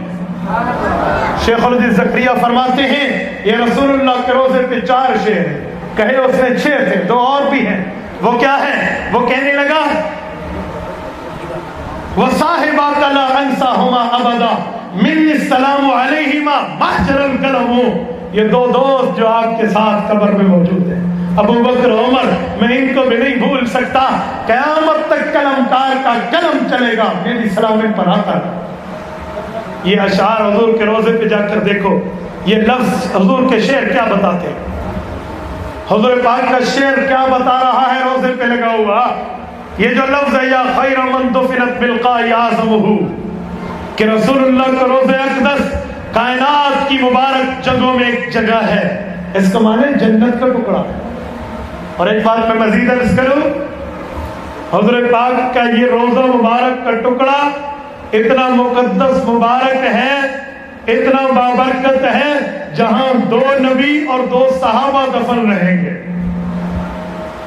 شیخ الحدیث زکریا فرماتے ہیں یہ رسول اللہ کے روزے پہ 4 شعر ہیں، کہے اس نے 6 تھے، 2 اور بھی ہیں، وہ کیا ہے؟ وہ کہنے لگا وصاحباک لا انساہما ابدا منی السلام علیہما محجر القلم، یہ 2 دوست جو آپ کے ساتھ قبر میں موجود ہیں، ابو بکر عمر، میں ان کو بھی نہیں بھول سکتا، قیامت تک قلم کار کا قلم چلے گا، میری سلام ان پر آتا ہے۔ یہ اشعار حضور کے روزے پہ جا کر دیکھو، یہ لفظ حضور کے شعر کیا بتاتے ہیں، حضور پاک کا شعر کیا بتا رہا ہے روزے پہ لگا ہوا۔ یہ جو لفظ ہے یا خیر من دفنت بالقاء اعظمہ، کہ رسول اللہ کا روزہ اقدس کائنات کی مبارک جگہوں میں ایک جگہ ہے، اس کا معنی جنت کا ٹکڑا ہے۔ اور ایک بات میں مزید عرض کروں، حضور پاک کا یہ روزہ مبارک کا ٹکڑا اتنا مقدس مبارک ہے، اتنا بابرکت ہے، جہاں 2 نبی اور 2 صحابہ دفن رہیں گے.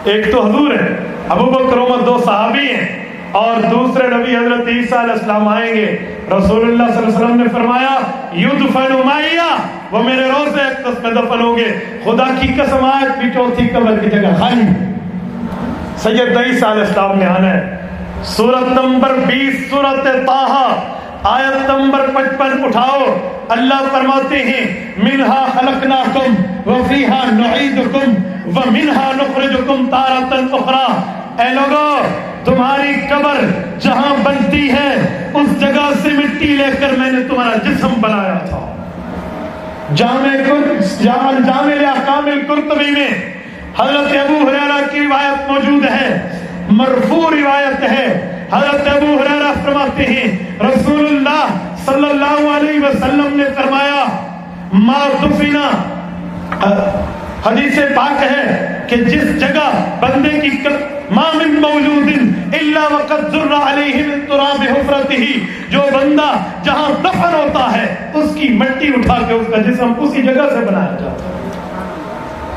ایک تو حضور ہے، ابو بکر عمر 2 صحابی ہیں، اور دوسرے نبی حضرت عیسیٰ علیہ السلام آئیں گے. رسول اللہ صلی اللہ علیہ وسلم نے فرمایا یدفن معیا، وہ میرے روضے اقدس میں دفن ہوں گے. خدا کی قسم آج بھی چوتھی قبر کی جگہ خالی. سید عیسیٰ علیہ السلام نے آنا ہے. سورت نمبر 20 سورت طٰہٰ آیت نمبر 55 اٹھاؤ. اللہ فرماتے ہیں منہا خلقناکم وفیہا نعیدکم ومنہا نخرجکم تارۃ اخری. اے لوگو، تمہاری قبر جہاں بنتی ہے اس جگہ سے مٹی لے کر میں نے تمہارا جسم بنایا تھا. جامع احکام القرطبی میں حضرت ابو ہریرہ کی روایت موجود ہے، مرفوع روایت ہے. حضرت ابو ہریرہ فرماتے ہیں رسول اللہ صلی اللہ علیہ وسلم نے فرمایا ما دفنا، حدیث پاک ہے کہ جس جگہ بندے کی ما من مولود الا وقد ذر علیہ من تراب حفرتہ، جو بندہ جہاں دفن ہوتا ہے اس کی مٹی اٹھا کے اس کا جسم اسی جگہ سے بنایا جاتا ہے.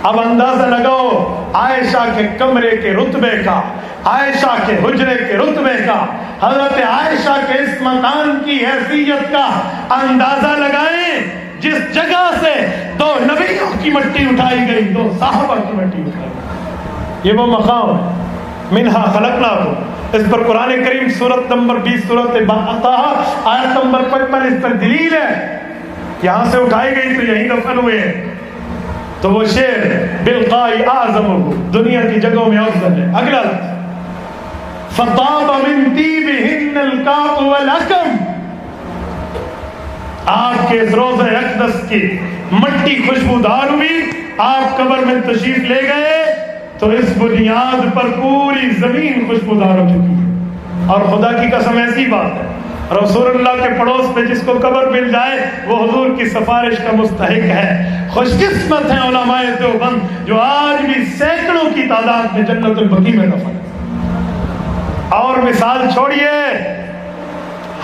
اب اندازہ لگاؤ عائشہ کے کمرے کے رتبے کا، عائشہ کے حجرے کے رتبے کا، حضرت عائشہ کے اس مکان کی حیثیت کا اندازہ لگائیں جس جگہ سے 2 نبیوں کی مٹی اٹھائی گئی، 2 صحابہ کی مٹی اٹھائی گئی. یہ وہ مقام ہے منہا خلقناکم. اس پر قرآن کریم سورت نمبر 20 سورت طٰہٰ آیت نمبر 55 اس پر دلیل ہے. یہاں سے اٹھائی گئی تو یہیں دفن ہوئے ہیں. تو وہ شعر بالقاء اعظم، دنیا کی جگہوں میں افضل ہے. اگلا فطاب من طیبہن القاء والحکم، آپ کے اس روضہ اقدس کی مٹی خوشبودار ہوئی. آپ قبر میں تشریف لے گئے تو اس بنیاد پر پوری زمین خوشبودار ہو چکی ہے. اور خدا کی قسم ایسی بات ہے، رسول اللہ کے پڑوس میں جس کو قبر مل جائے وہ حضور کی سفارش کا مستحق ہے. خوش قسمت ہیں علماء دیوبند جو آج بھی سینکڑوں کی تعداد میں جنت البقیع میں دفن. اور مثال چھوڑیے،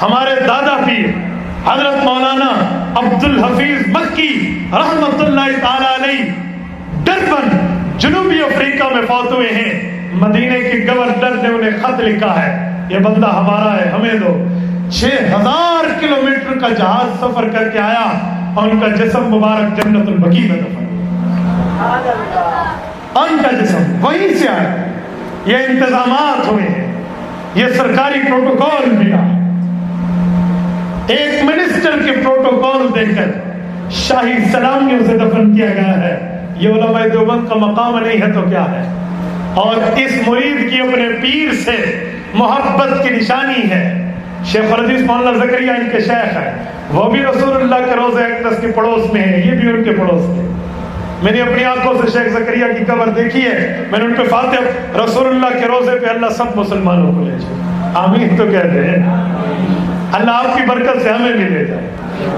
ہمارے دادا پیر حضرت مولانا عبد الحفیظ مکی رحمت اللہ تعالی علیہ ڈربن جنوبی افریقہ میں فوت ہوئے ہیں. مدینے کے گورنر نے انہیں خط لکھا ہے یہ بندہ ہمارا ہے ہمیں دو. 6000 کلومیٹر کا جہاز سفر کر کے آیا اور ان کا جسم مبارک جنت البقیع میں دفن. ان کا جسم وہیں سے آیا. یہ انتظامات ہوئے ہیں، یہ سرکاری پروٹوکول ملا. ایک منسٹر کے پروٹوکول دے کر شاہی سلامیوں سے دفن کیا گیا ہے. یہ علماء دیوبند کا مقام نہیں ہے تو کیا ہے؟ اور اس مرید کی اپنے پیر سے محبت کی نشانی ہے. شیخ الحدیث مولانا زکریا ان کے شیخ ہیں، وہ بھی رسول اللہ کے روضہ اقدس کے پڑوس میں ہیں، یہ بھی ان کے پڑوس میں. میں نے اپنی آنکھوں سے شیخ زکریا کی قبر دیکھی ہے. میں نے ان پہ فاتح رسول اللہ کے روضے پہ اللہ سب مسلمانوں کو لے جائے. آمین تو کہتے ہیں. اللہ آپ کی برکت سے ہمیں بھی لے جائے.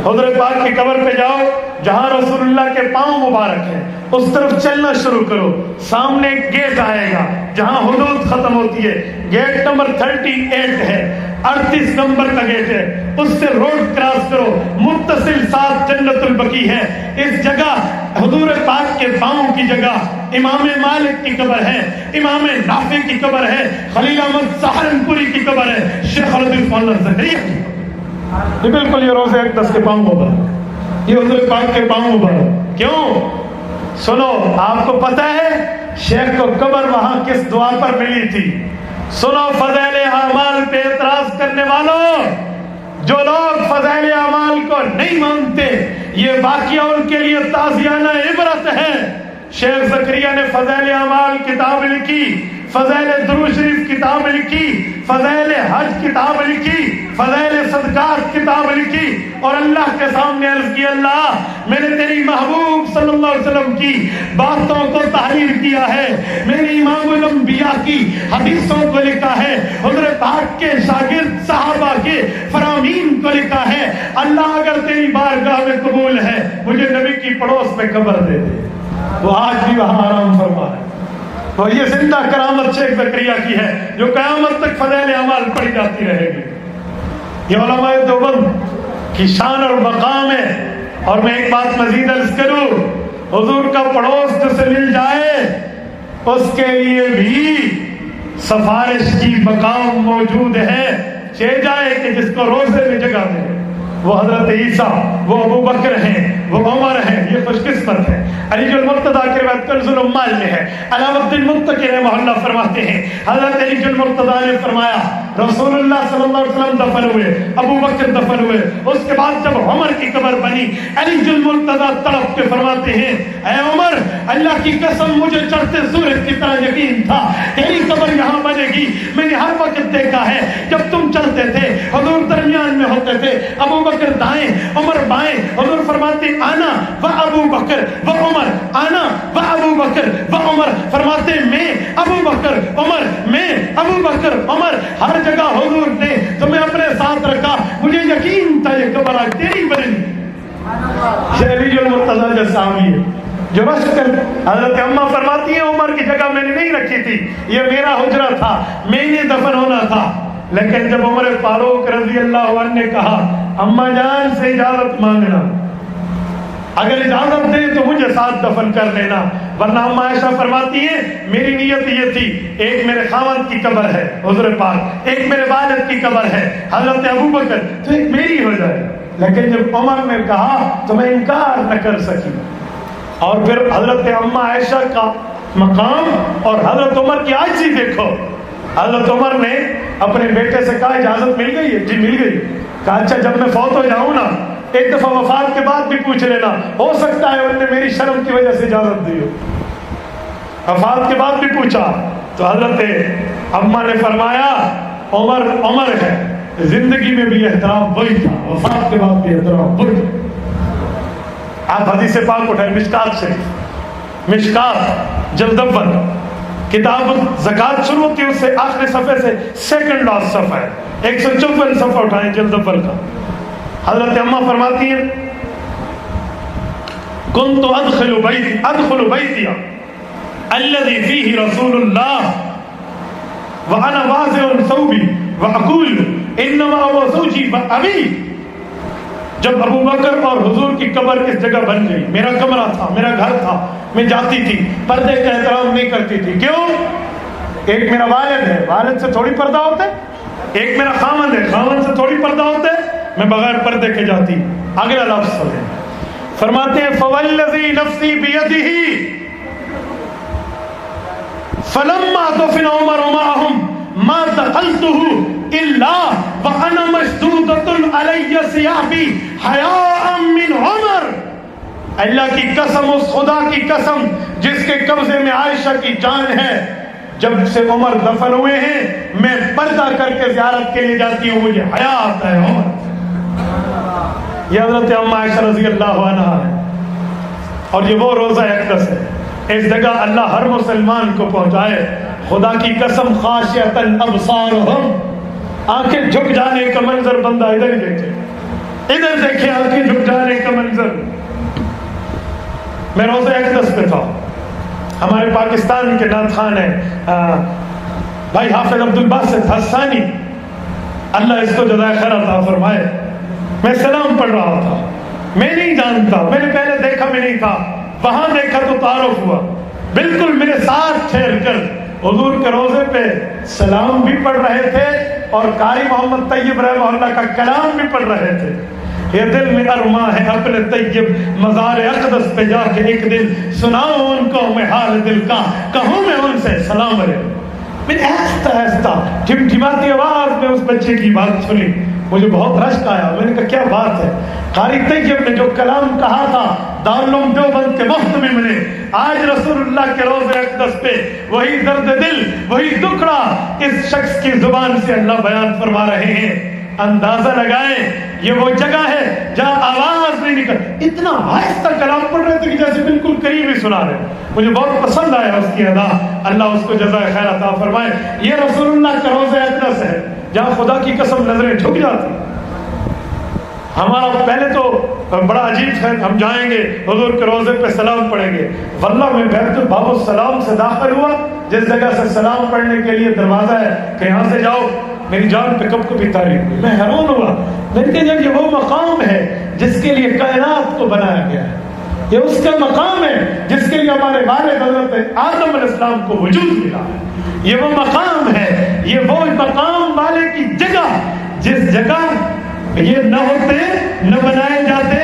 حضرت پاک کی قبر پہ جاؤ جہاں رسول اللہ کے پاؤں مبارک ہیں، اس طرف چلنا شروع کرو. سامنے ایک گیٹ آئے گا جہاں حدود ختم ہوتی ہے. گیٹ نمبر 38 ہے، 38 نمبر کا گیٹ ہے. اس سے روڈ کراس کرو، متصل ساتھ جنت البقیع ہے. اس جگہ حضور پاک کے پاؤں کی جگہ امام مالک کی قبر ہے، امام نافع کی قبر ہے، خلیل احمد سہارنپوری کی قبر ہے، شیخ الحدیث مولانا زکریا کی قبر. یہ بالکل یہ روضہ اقدس کے پاؤں مبارک، یہ حضور پاک کے پاؤں مبارک. کیوں؟ سنو، آپ کو پتہ ہے شیخ کو قبر وہاں کس دعا پر ملی تھی؟ سنو، فضائل اعمال پہ اعتراض کرنے والوں، جو لوگ فضائل اعمال کو نہیں مانتے، یہ واقعہ ان کے لیے تعزیانہ عبرت ہے. شیخ زکریا نے فضائل اعمال کتاب لکھی، فضائل درود شریف کتاب لکھی، فضائل حج کتاب لکھی، فضائل صدقات کتاب لکھی، اور اللہ کے سامنے عرض کی اللہ میں نے تیری محبوب صلی اللہ علیہ وسلم کی باتوں کو تحریر کیا ہے، میں نے امام الانبیاء کی حدیثوں کو لکھا ہے، حضرت پاک کے شاگرد صحابہ کے فرامین کو لکھا ہے. اللہ اگر تیری بارگاہ میں قبول ہے مجھے نبی کی پڑوس میں قبر دے دے. وہ آج بھی وہاں آرام فرما ہے. اور یہ زندہ کرامت شیخ زکریا کی ہے جو قیامت تک فضائل اعمال پڑھی جاتی رہے گی. یہ علماء دیوبند کی شان اور مقام ہے. اور میں ایک بات مزید عرض کروں، حضور کا پڑوس جس سے مل جائے اس کے لیے بھی سفارش کی مقام موجود ہے، چہ جائے کہ جس کو روزے میں جگہ ملے، وہ حضرت عیسیٰ، وہ ابو بکر ہیں، وہ عمر ہیں، یہ خوش قسمت ہے۔ علی المرتضیٰ کی روایت کنز العمال میں ہے، علاؤ الدین متقی رحمہ اللہ فرماتے ہیں حضرت علی المرتضیٰ نے فرمایا رسول اللہ صلی اللہ علیہ وسلم دفن ہوئے، ابو بکر دفن ہوئے، اس کے بعد جب عمر کی قبر بنی، علی المرتضیٰ تڑپ کے فرماتے ہیں اے عمر، اللہ کی قسم مجھے چڑھتے سورج کی طرح یقین تھا تیری قبر یہاں بنے گی، میں نے ہر وقت دیکھا ہے جب تم چلتے تھے حضور درمیان میں ہوتے تھے، ابو بکر دائیں عمر بائیں، حضور فرماتے آنا و ابو بکر و عمر، آنا و ابو بکر و عمر، فرماتے میں ابو بکر عمر، میں ابو بکر عمر، ہر جگہ حضور نے تمہیں اپنے ساتھ رکھا، مجھے یقین تھا یہ قبر آج تیری بنے گی۔ یہ علی المرتضیٰ جیسا آمی ہے جو رشک کر حضرت اماں فرماتی ہیں عمر کی جگہ میں نے نہیں رکھی تھی، یہ میرا حجرہ تھا، میں نے دفن ہونا تھا، لیکن جب عمر فاروق رضی اللہ عنہ نے کہا اماں جان سے اجازت مانگنا، اگر اجازت دے تو مجھے ساتھ دفن کر لینا، ورنہ اماں عائشہ فرماتی ہیں میری نیت یہ تھی ایک میرے خاوند کی قبر ہے حضور پاک، ایک میرے والد کی قبر ہے حضرت ابو بکر، تو ایک میری ہو جائے، لیکن جب عمر نے کہا تو میں انکار نہ کر سکی۔ اور پھر حضرت اماں عائشہ کا مقام اور حضرت عمر کی عاجزی دیکھو، حضرت عمر نے اپنے بیٹے سے کہا اجازت مل گئی ہے؟ جی مل گئی۔ کہا اچھا جب میں فوت ہو جاؤں نا ایک دفعہ وفات کے بعد بھی پوچھ لینا، ہو سکتا ہے انہوں نے میری شرم کی وجہ سے اجازت دی ہو۔ وفات کے بعد بھی پوچھا تو حضرت اماں نے فرمایا عمر عمر ہے، زندگی میں بھی احترام وہی تھا، وفات کے بعد بھی احترام وہی تھا۔ آپ حدیث پاک اٹھائیں مشکات سے، مشکات جلد اول کتاب زکوٰۃ شروع ہوتی ہے اس سے آخری صفحے سے سیکنڈ لاسٹ صفحہ ہے، 154 صفحہ اٹھائیں جلد اول کا۔ حضرت اماں فرماتی ہیں کنت ادخل بیتی الذی فیہ رسول اللہ وانا واضع ثوبی واقول انما هو زوجی وابی۔ جب ابو بکر اور حضور کی قبر اس جگہ بن گئی، میرا کمرہ تھا، میرا گھر تھا، میں جاتی تھی، پردے کا احترام نہیں کرتی تھی، کیوں؟ ایک میرا والد ہے، والد سے تھوڑی پردہ ہوتا ہے، ایک میرا خامند ہے، خامند سے تھوڑی پردہ ہوتا ہے، میں بغیر پردے کے جاتی۔ اگلا لفظ ہے فرماتے ہیں فوالذی نفسی بیدہ فلما دفن عمر معهم ما دخلته الا وانا مشدودۃ علی ثیابی حیاء من عمر۔ اللہ کی قسم، اس خدا کی قسم جس کے قبضے میں عائشہ کی جان ہے، جب سے عمر دفن ہوئے ہیں میں پردہ کر کے زیارت کے لیے جاتی ہوں، مجھے حیا آتا ہے عمر۔ یہ حضرت اماں عائشہ رضی اللہ عنہا ہے، اور یہ وہ روزہ اقدس ہے، اس جگہ اللہ ہر مسلمان کو پہنچائے۔ خدا کی قسم خاشعۃ ابصارہم، آنکھیں جھک جانے کا منظر، بندہ ادھر ہی دیکھے، ادھر دیکھے، آنکھیں جھک جانے کا منظر۔ میں روزہ اقدس پہ تھا، ہمارے پاکستان کے نعت خان ہیں بھائی حافظ عبدالباسط حسانی، اللہ اس کو جزائے خیر عطا فرمائے، میں سلام پڑھ رہا تھا، میں نہیں جانتا، میں نے پہلے دیکھا میں نہیں تھا، وہاں دیکھا تو تعارف ہوا، بالکل میرے ساتھ ٹھہر کر حضور کے روزے پہ سلام بھی پڑھ رہے تھے اور قاری محمد طیب رحمہ اللہ کا کلام بھی پڑھ رہے تھے۔ یہ دل میں ارماں ہے اپنے طیب مزار اقدس پہ جا کے ایک دن سناؤں ان کو میں حال دل کا، کہوں میں ان سے سلام علیکم۔ میں نے آہستہ آہستہ جھمجھماتی آواز میں اس بچے کی بات سنی، مجھے بہت رشک آیا، میں نے کہا کیا بات ہے؟ قاری طیب نے جو کلام کہا تھا دارالعلوم دیوبند کے محتمم نے، آج رسول اللہ کے روزے اقدس پہ وہی درد دل، وہی دکھڑا اس شخص کی زبان سے اللہ بیان فرما رہے ہیں۔ اندازہ لگائیں یہ وہ جگہ ہے جہاں آواز نہیں نکل، اتنا آہستہ کلام پڑھ رہے تھے کہ جیسے بالکل قریب ہی سنا رہے۔ مجھے بہت پسند آیا اس کی ادا، اللہ اس کو جزائے خیر عطا فرمائے۔ یہ رسول اللہ کا روزہ اقدس ہے جہاں خدا کی قسم نظریں جھک جاتی۔ ہمارا پہلے تو بڑا عجیب ہے، ہم جائیں گے حضور کے روزے پہ سلام پڑھیں گے، واللہ میں بیت الباب السلام سے داخل ہوا، جس جگہ سے سلام پڑھنے کے لیے دروازہ ہے کہ یہاں سے جاؤ، میری جان پہ کب کبھی تاری ہوئی. میں حیران ہوا. میں نے کہا یہ وہ مقام ہے جس کے لیے کائنات کو بنایا گیا ہے. یہ اس کا مقام ہے جس کے لیے ہمارے والد حضرت آدم علیہ السلام کو وجود ملا ہے. یہ وہ مقام ہے, یہ وہ مقام والے کی جگہ جس جگہ یہ نہ ہوتے نہ بنائے جاتے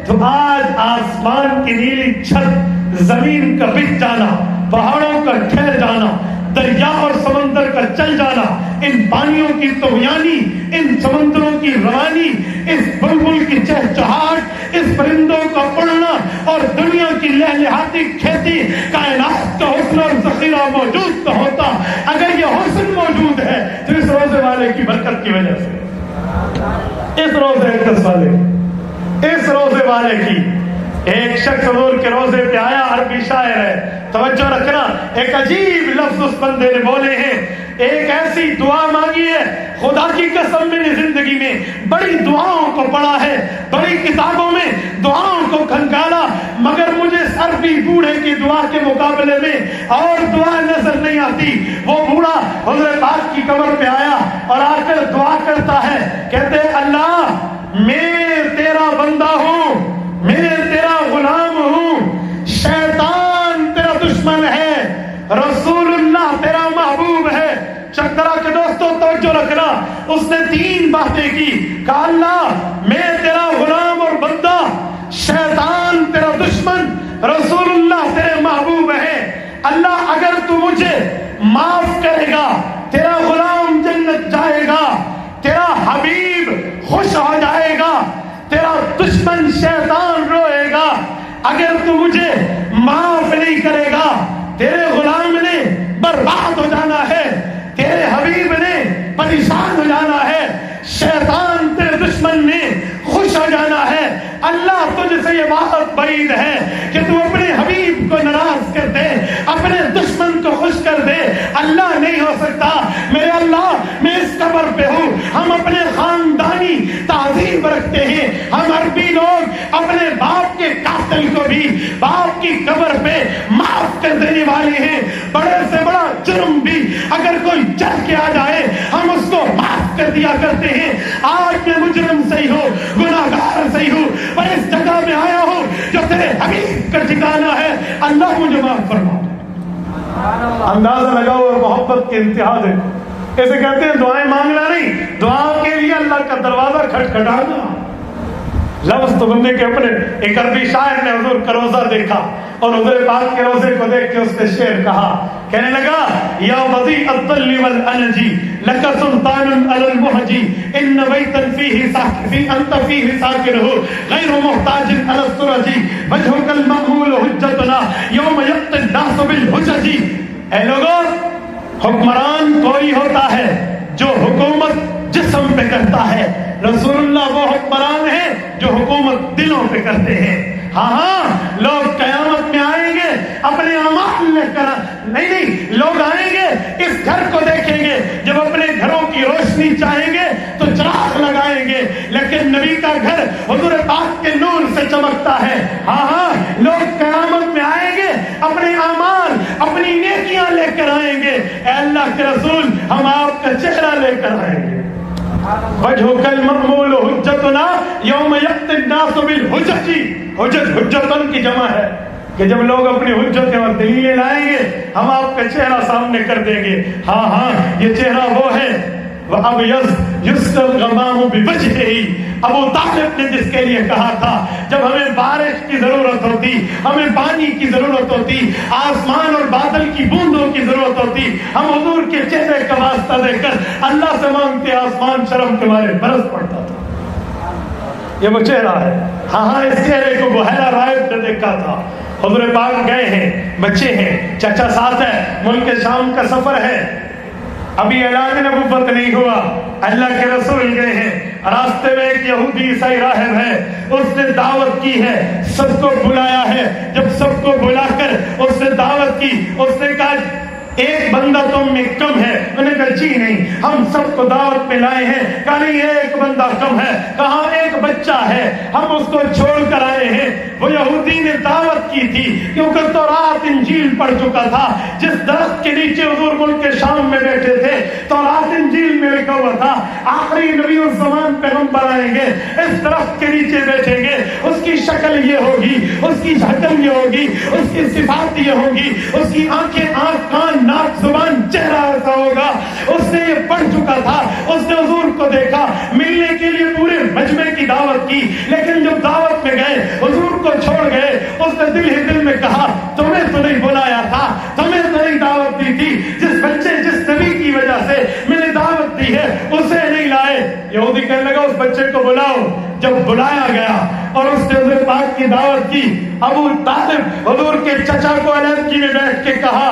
تو آج آسمان کی نیلی چھت, زمین کا بچ جانا, پہاڑوں کا ٹھہر جانا, دریا اور سمندر کا چل جانا, ان پانیوں کی طغیانی, ان سمندروں کی روانی, اس بلبل کی چہچہاٹ, اس پرندوں کا اڑنا اور دنیا کی لہلہاتی کھیتی, کائنات کا حسن اور ذخیرہ موجود تو ہوتا. اگر یہ حسن موجود ہے تو اس روزے والے کی برکت کی وجہ سے, اس روزے اقدس والے, اس روزے والے کی. ایک شخص حضور کے روزے پہ آیا, عربی شاعر ہے, توجہ رکھنا, ایک عجیب لفظ اس بندے نے بولے ہیں, ایک ایسی دعا مانگی ہے, خدا کی قسم میں نے زندگی میں بڑی دعاؤں کو پڑھا ہے, بڑی کتابوں میں دعاؤں کو کھنگالا, مگر مجھے اس عربی بوڑھے کی دعا کے مقابلے میں اور دعا نظر نہیں آتی. وہ بوڑھا حضور پاک کی قبر پہ آیا اور آ کر دعا کرتا ہے, کہتے اللہ میں تیرا بندہ ہوں, میں تیرا غلام ہوں, شیطان تیرا دشمن ہے, رسول اللہ تیرا محبوب ہے. چکرا کے دوستوں توجہ رکھنا, اس نے 3 باتیں کی. کہا اللہ میں تیرا غلام اور بندہ, شیطان تیرا دشمن, رسول اللہ تیرے محبوب ہے. اللہ اگر تو مجھے معاف کرے گا تیرا غلام جنت جائے گا, تیرا حبیب خوش ہو جائے گا, تیرا دشمن شیطان روئے گا. اگر تو مجھے معاف نہیں کرے گا تیرے غلام نے برباد ہو جانا ہے, تیرے حبیب نے پریشان ہو جانا ہے, شیطان تیرے دشمن نے خوش ہو جانا ہے. اللہ تجھ سے یہ بات بعید ہے کہ تو اپنے حبیب کو ناراض کر دے, اپنے دشمن کو خوش کر دے. اللہ نہیں ہو سکتا. میرے اللہ میں اس قبر پہ ہوں, ہم اپنے خاندانی تعظیم رکھتے ہیں. ہم عربی لوگ اپنے باپ کے قاتل کو بھی باپ کی قبر پہ معاف کر دینے والے ہیں. بڑے سے بڑا جرم بھی اگر کوئی چل کے آ جائے ہم اس کو معاف کر دیا کرتے ہیں. آج میں مجرم صحیح ہوں, گناہگار صحیح ہوں, پر اس جگہ میں آیا ہوں جو تیرے حبیب کا ٹھکانہ ہے. اللہ مجھے معاف فرما. اندازہ لگاؤ اور محبت کے انتہا دیکھو. ایسے کہتے ہیں دعائیں مانگنا نہیں, دعا کے لیے اللہ کا دروازہ کھٹکھٹانا. لفظ تو بندے کے اپنے. ایک عربی شاعر نے حضور کا روزہ دیکھا اور حضور پاک کے روزے کو دیکھ کے اس نے شعر کہا, کہنے لگا یا وضیع الظل والانجی لک سلطان علی المہجی ان بیتا فیہ انت فیہ ساکنہ غیر محتاج علی السرجی وجہک المأمول حجتنا یوم یقضی الناس بالحجج. اے لوگوں, حکمران کوئی ہوتا ہے جو حکومت جسم پہ کرتا ہے, رسول اللہ وہ حکمران ہے جو حکومت دلوں پہ کرتے ہیں. ہاں لوگ قیامت میں آئیں گے اپنے اعمال لے کر, نہیں لوگ آئیں گے اس گھر کو دیکھیں گے, جب اپنے گھروں کی روشنی چاہیں گے تو چراغ لگائیں گے, لیکن نبی کا گھر حضور پاک کے نور سے چمکتا ہے. ہاں لوگ قیامت میں آئیں گے اپنے اعمال اپنی نیکیاں لے کر آئیں گے. اے اللہ کے رسول ہم آپ کا چہرہ لے کر آئیں گے. وجہک المأمول حجتنا یوم یقضی الناس بالحجج. حجت حجتن کی جمع ہے کہ جب لوگ اپنی حجتیں اور دلیلیں لائیں گے ہم آپ کا چہرہ سامنے کر دیں گے. ہاں یہ چہرہ وہ ہے وَأَبْيَضْ يُسْقَى الْغَمَامُ بِوَجْهِهِ. ابو طالب نے جس کے لیے کہا تھا جب ہمیں بارش کی ضرورت ہوتی, ہمیں پانی کی ضرورت ہوتی, آسمان اور بادل کی بوندوں کی ضرورت ہوتی, ہم حضور کے چہرے کا واسطہ دے کر اللہ سے مانگتے, آسمان شرم کے مارے برس پڑتا تھا. یہ وہ چہرہ ہے. ہاں اس چہرے کو بحیرہ راہب نے دیکھا تھا. حضور پاک گئے ہیں, بچے ہیں, چچا ساتھ ہے, ملک شام کا سفر ہے, ابھی اعلان نبوت نہیں ہوا, اللہ کے رسول گئے ہیں, راستے میں ایک یہودی عیسائی راہب ہے, اس نے دعوت کی ہے, سب کو بلایا ہے. جب سب کو بلا کر اس نے دعوت کی, اس نے کہا ایک بندہ تم میں کم ہے؟ انہوں نے کہا جی نہیں، ہم سب کو دعوت پہ لائے ہیں۔ کہا نہیں، ایک بندہ کم ہے۔ کہا ایک بچہ ہے، ہم اس کو چھوڑ کر آئے ہیں۔ وہ یہودی نے دعوت کی تھی کیونکہ تورات انجیل پڑھ چکا تھا۔ جس درخت کے نیچے حضور ملک شام میں بیٹھے تھے، تورات انجیل میں لکھا ہوا تھا آخری نبی الزمان پیغمبر آئیں گے، اس درخت کے نیچے بیٹھیں گے، اس کی شکل یہ ہوگی، اس کی شکل یہ ہوگی، اس کی صفات یہ ہوگی، اس کی آنکھیں، آنکھ، کان، ناک، زبان، چہرہ ایسا ہوگا۔ اس نے یہ پڑھ چکا تھا، اس نے حضور کو دیکھا، ملنے کے لیے پورے مجمع کی دعوت کی، لیکن جب دعوت میں گئے حضور کو چھوڑ گئے، اس نے دل ہی دل میں کہا تمہیں تو نہیں بلایا تھا، تمہیں تو نہیں دعوت دی تھی، جس بچے جس نبی کی وجہ سے میں نے دعوت دی ہے اسے نہیں لائے۔ یہودی کہنے لگا اس بچے کو بلاؤ۔ جب بلایا گیا اور اس نے حضور پاک کی دعوت کی، ابو طالب حضور کے چچا کو علیحدگی میں بیٹھ کے کہا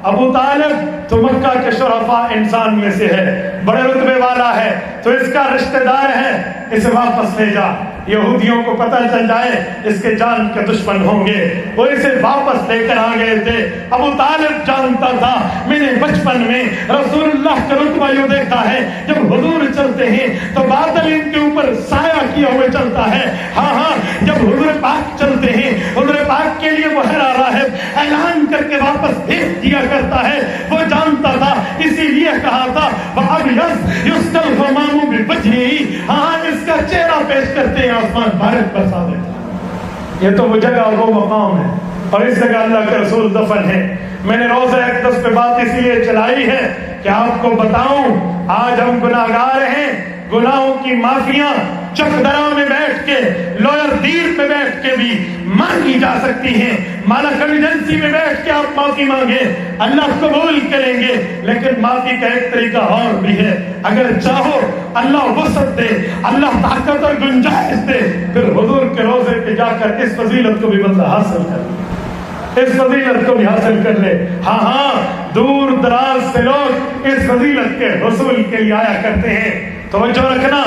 ابو طالب تو مکہ کے شرفاء انسان میں سے ہے، بڑے رتبے والا ہے، تو اس کا رشتہ دار ہے، اسے واپس لے جا۔ یہودیوں کو پتہ چل جائے اس کے جان کے دشمن ہوں گے، وہ اسے واپس لے کر آ گئے تھے۔ ابو طالب جانتا تھا میں نے بچپن میں رسول اللہ کا رتبہ یوں دیکھا ہے، جب حضور چلتے ہیں تو بادل ان کے اوپر سایہ کیا ہوئے چلتا ہے، ہاں ہاں جب حضور پاک چلتے ہیں حضور پاک کے لیے وہ حرا راہب اعلان کر کے واپس بھیج دیا کرتا ہے۔ وہ جانتا تھا، اسی لیے کہا تھا وَأَبْيَضْ يُسْتَلْفَ مَامُ بِوَجْهِهِ، ہاں اس کا چہرہ پیش کرتے ہیں آسمان بھارت برسا دیتا۔ یہ تو وہ جگہ اور وہ مقام ہے، اور اس جگہ اللہ کے رسول دفن ہے۔ میں نے روزہ اقدس پہ بات اس لیے چلائی ہے کہ آپ کو بتاؤں آج ہم گناہگار ہیں، گناہوں کی معافیاں چک درا میں بیٹھ کے، لوئر دیر پہ بیٹھ کے بھی مانگی جا سکتی ہیں۔ مالک ایمرجنسی میں بیٹھ کے آپ معافی مانگیں، اللہ قبول کریں گے، لیکن معافی کا ایک طریقہ اور بھی ہے۔ اگر چاہو اللہ وسعت دے، اللہ طاقت اور گنجائش دے، پھر حضور کے روزے پہ جا کر اس فضیلت کو بھی بندہ حاصل کر لے، اس فضیلت کو بھی حاصل کر لے۔ ہاں ہاں دور دراز سے لوگ اس فضیلت کے حصول کے لیے آیا کرتے ہیں۔ توجہ رکھنا،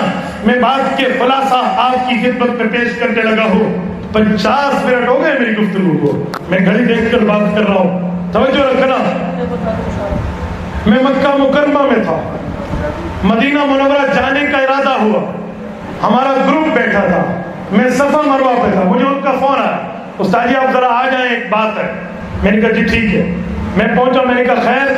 میں بات کے خلاصہ آپ کی خدمت میں پیش کرنے لگا ہوں۔ 50 منٹ ہو گئے میری گفتگو کو، میں گھڑی دیکھ کر بات کر رہا ہوں۔ توجہ رکھنا، میں مکہ مکرمہ میں تھا، مدینہ منورہ جانے کا ارادہ ہوا، ہمارا گروپ بیٹھا تھا، میں صفا مروہ پہ تھا، مجھے ان کا فون آیا استاد جی آپ ذرا آ جائیں ایک بات ہے۔ میں نے کہا جی ٹھیک ہے۔ میں پہنچا، میں نے کہا خیر؟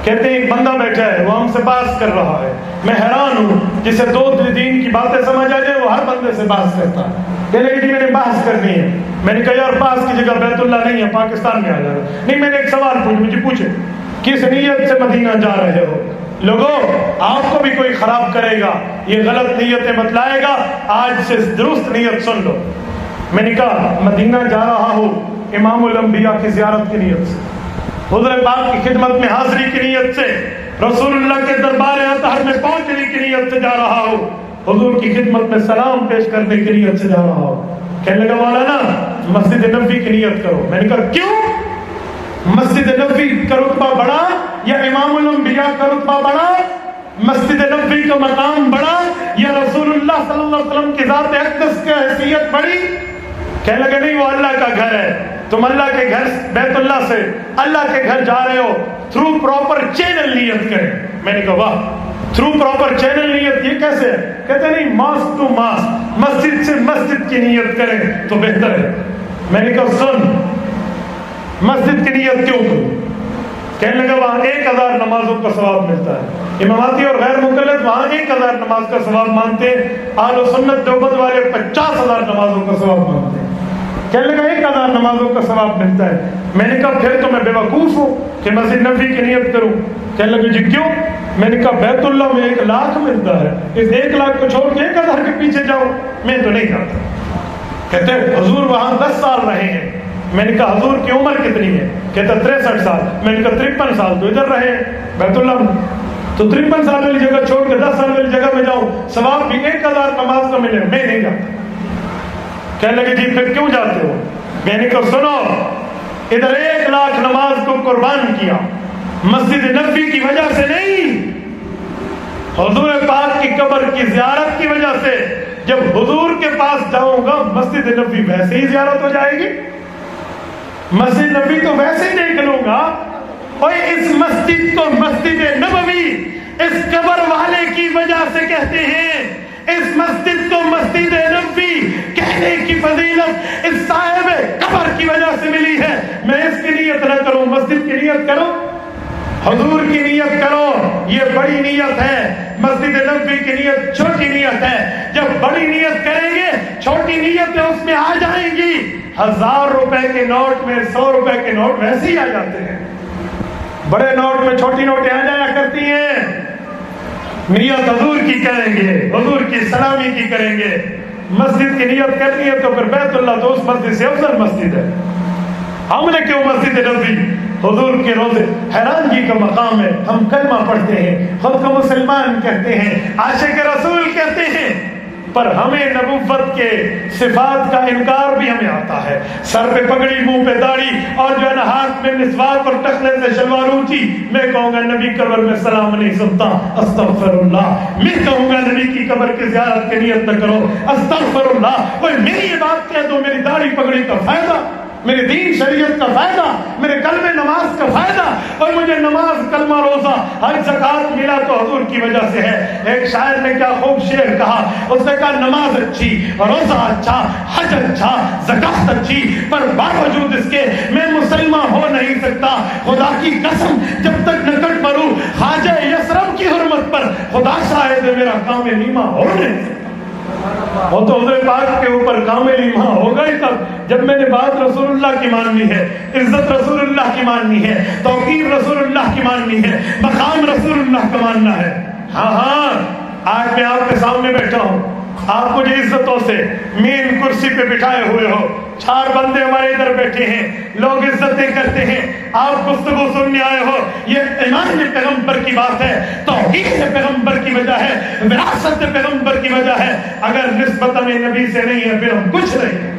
کہتے ہیں ایک بندہ بیٹھا ہے وہ ہم سے بات کر رہا ہے۔ میں حیران ہوں، جسے دو دین کی باتیں سمجھ آ جائے وہ ہر بندے سے بات کرتا ہے۔ کہنے لگے جی میں نے بحث کرنی ہے۔ میں نے کہا یار بحث کی جگہ بیت اللہ نہیں ہے، پاکستان میں آ جائے گا۔ نہیں، میں نے ایک سوال پوچھا، مجھے پوچھے کس نیت سے مدینہ جا رہے ہو؟ لوگوں آپ کو بھی کوئی خراب کرے گا، یہ غلط نیتیں بتلائے گا، آج سے درست نیت سن لو۔ میں نے کہا مدینہ جا رہا ہوں امام الانبیاء کی زیارت کی نیت سے، حضور پاک کی خدمت میں حاضری کی نیت سے، رسول اللہ کے دربار اطہر میں پہنچنے کی نیت سے جا رہا ہوں، حضور کی خدمت میں سلام پیش کرنے کی نیت سے جا رہا ہوں۔ کہنے لگا مولانا مسجد نبوی کی نیت کرو۔ میں نے کہا کیوں؟ مسجد نبوی کا رتبہ بڑا یا امام الانبیاء کا رتبہ بڑا؟ مسجد نبوی کا مقام بڑا یا رسول اللہ صلی اللہ علیہ وسلم کی ذات اقدس کی حیثیت بڑی؟ کہنے لگے نہیں، وہ اللہ کا گھر ہے، تم اللہ کے گھر بیت اللہ سے اللہ کے گھر جا رہے ہو، تھرو پراپر چینل نیت کریں۔ میں نے کہا واہ، تھرو پراپر چینل نیت یہ کیسے ہے؟ کہتے نہیں ماسک ٹو ماسک، مسجد سے مسجد کی نیت کریں تو بہتر ہے۔ میں نے کہا سن، مسجد کی نیت کیوں کروں؟ کہنے لگا وہاں 1000 نمازوں کا ثواب ملتا ہے، اماماتی اور غیر مقلد وہاں 1000 نماز کا ثواب مانتے ہیں، اہل سنت دیوبند والے 50,000 نمازوں کا ثواب مانتے ہیں۔ کہنے لگا 1000 نمازوں کا ثواب ملتا ہے۔ میں نے کہا پھر تو میں بے وقوف ہوں کہ مسجد نبوی کی نیت کروں۔ کہنے لگے جی کیوں؟ میں نے کہا بیت اللہ میں 1 لاکھ ملتا ہے، اس 1 لاکھ کو چھوڑ کے 1000 کے پیچھے جاؤ، میں تو نہیں جاتا۔ کہتے حضور وہاں 10 سال رہے ہیں۔ میں نے کہا حضور کی عمر کتنی ہے؟ کہتا 63 سال۔ میں نے کہا 53 سال تو ادھر رہے بیت اللہ میں، تو 53 سال والی جگہ چھوڑ کے 10 سال والی جگہ میں جاؤں، ثواب بھی 1000 نماز کا ملے، میں نہیں جاتا۔ کہنے لگے جی پھر کیوں جاتے ہو؟ میں نے کہا سنو، ادھر 1 لاکھ نماز کو قربان کیا مسجد نبوی کی وجہ سے نہیں، حضور پاک کی قبر کی زیارت کی وجہ سے۔ جب حضور کے پاس جاؤں گا مسجد نبوی ویسے ہی زیارت ہو جائے گی، مسجد نبوی تو ویسے ہی دیکھ لوں گا، اوے اس مسجد کو مسجد نبوی اس قبر والے کی وجہ سے کہتے ہیں، اس مسجد کو مسجد نبوی کہنے کی فضیلت اس صاحب قبر کی وجہ سے ملی ہے۔ میں اس کی نیت نہ کروں، مسجد کی نیت کروں، حضور کی نیت کرو، یہ بڑی نیت ہے۔ مسجد نبوی کی نیت چھوٹی نیت ہے، جب بڑی نیت کریں گے چھوٹی نیتیں اس میں آ جائیں گی۔ 1000 روپے کے نوٹ میں 100 روپے کے نوٹ ویسے ہی آ جاتے ہیں، بڑے نوٹ میں چھوٹی نوٹیں آ جایا کرتی ہیں۔ نیت حضور کی کریں گے، حضور کی سلامی کی کریں گے۔ مسجد کی نیت کرنی ہے تو پھر بیت اللہ تو اس مسجد سے افضل مسجد ہے۔ ہم نے کیوں مسجد نبوی حضور کے روزے حیرانگی کا مقام ہے۔ ہم کلمہ پڑھتے ہیں، خود کو مسلمان کہتے ہیں، عاشق رسول کہتے ہیں، پر ہمیں نبوت کے صفات کا انکار بھی ہمیں آتا ہے۔ سر پہ پگڑی، منہ پہ داڑھی، اور جو ہے نا ہاتھ میں مسواک اور ٹخلے سے شلوار اونچی، میں کہوں گا نبی قبر میں سلام نہیں سنتا، استغفر اللہ۔ میں کہوں گا نبی کی قبر کی زیارت کی نیت نہ کرو، استغفر اللہ۔ کوئی میری یہ بات کہہ دو، میری داڑھی پگڑی کا فائدہ، میرے دین شریعت کا فائدہ، میرے کلمہ نماز کا فائدہ، اور مجھے نماز، کلمہ، روزہ، ہر زکات ملا تو حضور کی وجہ سے ہے۔ ایک شاعر نے کیا خوب شعر کہا، اس نے کہا نماز اچھی، روزہ اچھا، حج اچھا، زکات اچھی، پر باوجود اس کے میں مسلمان ہو نہیں سکتا۔ خدا کی قسم جب تک نہ کٹ مروں خواجہ یسرب کی حرمت پر، خدا شاہد ہے میرا کام نیما ہو نہیں سکتا۔ وہ تو حضور پاک کے اوپر کامل ایمان ہوگا ہی تب جب میں نے بات رسول اللہ کی ماننی ہے، عزت رسول اللہ کی ماننی ہے، توقیر رسول اللہ کی ماننی ہے، مقام رسول اللہ کا ماننا ہے۔ ہاں آج میں آپ کے سامنے بیٹھا ہوں، آپ مجھے عزتوں سے مین کرسی پہ بٹھائے ہوئے ہو، 4 بندے ہمارے ادھر بیٹھے ہیں، لوگ عزتیں کرتے ہیں، آپ گفتگو سننے آئے ہو، یہ ایمان پیغمبر کی بات ہے، توحید پیغمبر کی وجہ ہے، وراثت پیغمبر کی وجہ ہے۔ اگر نسبت ہمیں نبی سے نہیں ہے پھر ہم کچھ نہیں ہیں۔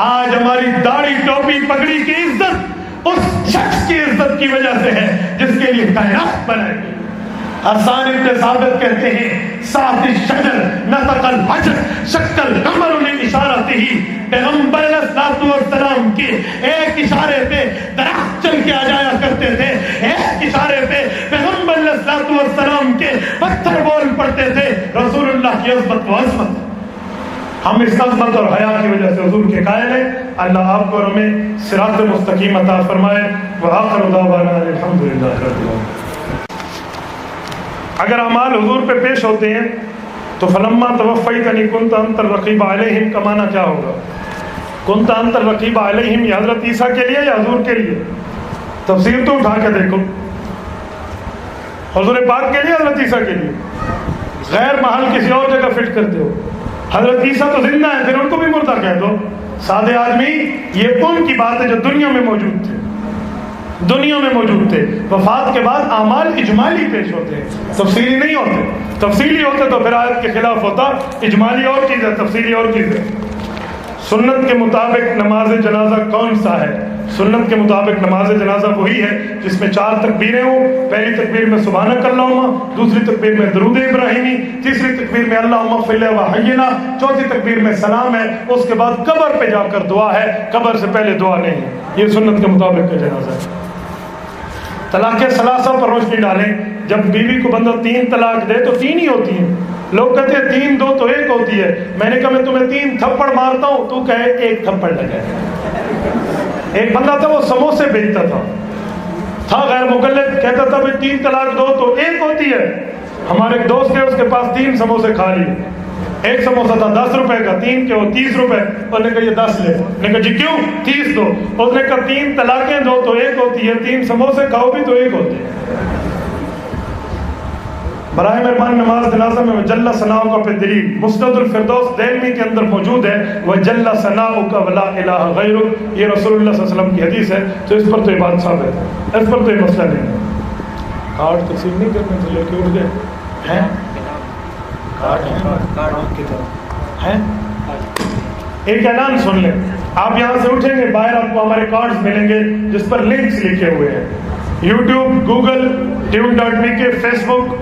آج ہماری داڑھی، ٹوپی، پگڑی کی عزت اس شخص کی عزت کی وجہ سے ہے جس کے لیے کائنات بنائی گئی۔ حسان ابن ثابت کہتے ہیں ساتھ الشجر نطق الحجر شق القمر لاشارتہ، پیغمبر علیہ الصلوۃ والسلام کے ایک اشارے پہ درخت چل کے آ جایا کرتے تھے، ایک اشارے پہ پیغمبر علیہ الصلوۃ والسلام کے پتھر بول پڑتے تھے۔ رسول اللہ کی عظمت و عظمت، ہم اس عظمت اور حیا کی وجہ سے حضور کے قائل ہیں۔ اللہ آپ کو اور ہمیں صراط مستقیم عطا فرمائے۔ وآخر دعوانا الحمدللہ رب العالمین۔ اگر اعمال حضور پہ پیش ہوتے ہیں تو فلما توفیتنی کنت انت الرقیب علیہم کا معنی کیا ہوگا؟ کنت انت الرقیب علیہم یہ حضرت عیسیٰ کے لیے یا حضور کے لیے؟ تفسیر تو اٹھا کے دیکھو، حضور پاک کے لیے، حضرت عیسیٰ کے لیے؟ غیر محل کسی اور جگہ فٹ کرتے ہو۔ حضرت عیسیٰ تو زندہ ہے، پھر ان کو بھی مردہ کہہ دو۔ سادے آدمی، یہ ان کی بات ہے جو دنیا میں موجود تھے، دنیا میں موجود تھے۔ وفات کے بعد اعمال اجمالی پیش ہوتے ہیں، تفصیلی نہیں ہوتے۔ تفصیلی ہوتے تو پھر آیت کے خلاف ہوتا، اجمالی اور چیز ہے، تفصیلی اور چیز ہے۔ سنت کے مطابق نماز جنازہ کون سا ہے؟ سنت کے مطابق نماز جنازہ وہی ہے جس میں 4 تکبیریں ہوں۔ پہلی تکبیر میں سبحانک اللہم، دوسری تکبیر میں درود ابراہیمی، تیسری تکبیر میں اللہم اغفر لنا وحینا، چوتھی تکبیر میں سلام ہے، اس کے بعد قبر پہ جا کر دعا ہے، قبر سے پہلے دعا نہیں ہے۔ یہ سنت کے مطابق کا جنازہ ہے۔ طلاق ثلاثہ پر روشنی ڈالیں۔ جب بیوی کو بندہ 3 طلاق دے تو 3 ہی ہوتی ہیں۔ لوگ کہتے ہیں 3 2 تو 1 ہوتی ہے۔ میں نے کہا میں تمہیں 3 تھپڑ مارتا ہوں، تو کہے 1 تھپڑ لگائے۔ ایک بندہ تھا وہ سموسے بیچتا تھا غیر مقلد، کہتا تھا بھائی 3 طلاق دو تو 1 ہوتی ہے۔ ہمارے ایک دوست ہے، اس کے پاس 3 سموسے کھا لیے۔ ایک سموسہ تھا 10 روپے کا، 3 کے وہ 30 روپے۔ اور نے کہا یہ 10 لے۔ نے کہا جی کیوں؟ 30 دو۔ اس نے کہا 3 طلاقیں دو تو 1 ہوتی ہے، 3 سموسے کھاؤ بھی تو 1 ہوتے ہیں۔ برائے مہربان نماز جنازہ میں وجل ثناؤ کا پہ دلیل مسند الفردوس دہلوی کے اندر موجود ہے، وجل ثناؤ کا ولا الہ غیرک، یہ رسول اللہ صلی اللہ علیہ وسلم کی حدیث ہے۔ تو اس پر تو یہ بات ثابت ہے، اس پر تو یہ مسئلہ نہیں ہے۔ کارڈ تقسیم نہیں کرنے سے لے کے اٹھ گئے ہیں، ایک اعلان سن لیں۔ آپ یہاں سے اٹھیں گے، باہر آپ کو ہمارے کارڈز ملیں گے جس پر لنکس لکھے ہوئے ہیں، یوٹیوب، گوگل، tune.vk، فیس بک،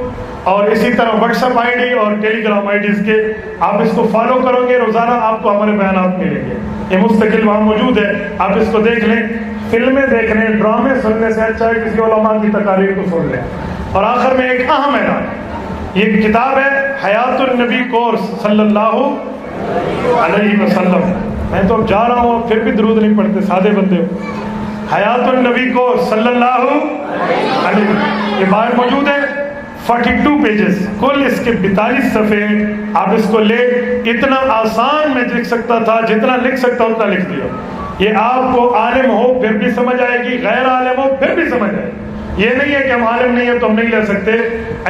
اور اسی طرح واٹس ایپ آئی ڈی اور ٹیلی گرام آئی ڈیز کے۔ آپ اس کو فالو کرو گے، روزانہ آپ کو ہمارے بیانات ملیں گے، یہ مستقل وہاں موجود ہے، آپ اس کو دیکھ لیں۔ فلمیں دیکھنے ڈرامے سننے سے اچھا ہے کسی علماء کی تقاریر کو سن لیں. اور آخر میں ایک اہم اعلان، یہ کتاب ہے حیات النبی کورس صلی اللہ علیہ وسلم. میں تو اب جا رہا ہوں پھر بھی درود نہیں پڑھتے، سادے بندے ہو. حیات النبی کورس صلی اللہ علیہ وسلم یہ باہر موجود ہے، 42 پیجز کل، اس کے 42 صفحے. آپ اس کو لے، اتنا آسان میں لکھ سکتا تھا، جتنا لکھ سکتا اتنا لکھ دیا. یہ آپ کو عالم ہو پھر بھی سمجھ آئے گی، غیر عالم ہو پھر بھی سمجھ آئے گی. یہ نہیں ہے کہ ہم عالم نہیں ہیں تو ہم نہیں لے سکتے.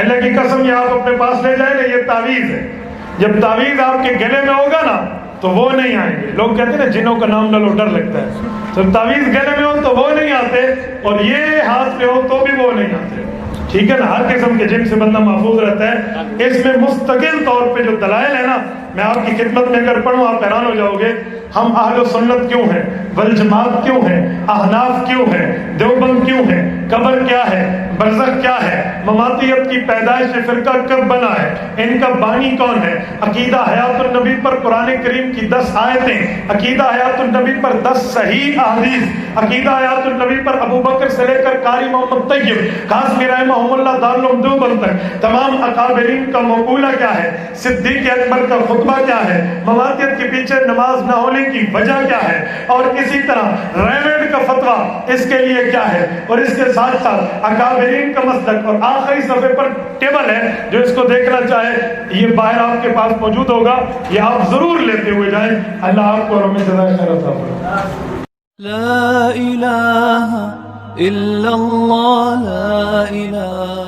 اللہ کی قسم یہ آپ اپنے پاس لے جائیں نا، یہ تعویذ ہے. جب تعویذ آپ کے گلے میں ہوگا نا تو وہ نہیں آئیں گے. لوگ کہتے ہیں نا جنوں کا نام نہ لو ڈر لگتا ہے. جب تعویذ گلے میں ہو تو وہ نہیں آتے، اور یہ ہاتھ پہ ہو تو بھی وہ نہیں آتے. ٹھیک ہے نا، ہر قسم کے جن سے بندہ محفوظ رہتا ہے. اس میں مستقل طور پہ جو دلائل ہے نا، میں آپ کی خدمت میں اگر پڑھوں آپ حیران ہو جاؤ گے. ہم اہل سنت کیوں ہیں، والجماعت کیوں ہیں، احناف کیوں ہیں، دیوبند کیوں ہیں، قبر کیا ہے، برزخ کیا ہے، مماتیت کی پیدائش فرقہ کب بنا ہے، ان کا بانی کون ہے، عقیدہ حیات النبی پر قرآن کریم کی 10 آیتیں، عقیدہ حیات النبی پر 10 صحیح احادیث، عقیدہ حیات النبی پر ابو بکر سے لے کر قاری محمد طیب قاسمی رحمہ اللہ دارالعلوم دیوبند تک تمام اکابرین کا مقولہ کیا ہے، صدیق اکبر کا خطبہ کیا ہے، مماتیت کے پیچھے نماز نہ ہونے کی وجہ کیا ہے، اور اسی طرح ریونڈ کا فتویٰ اس کے لیے کیا ہے، اور اس کے ساتھ ساتھ اکابرین کا مسلک. اور آخری صفحے پر ٹیبل ہے، جو اس کو دیکھنا چاہے یہ باہر آپ کے پاس موجود ہوگا، یہ آپ ضرور لیتے ہوئے جائیں. اللہ آپ کو اور ہمیں جزائے خیر عطا فرمائے. لا إله إلا الله لا إله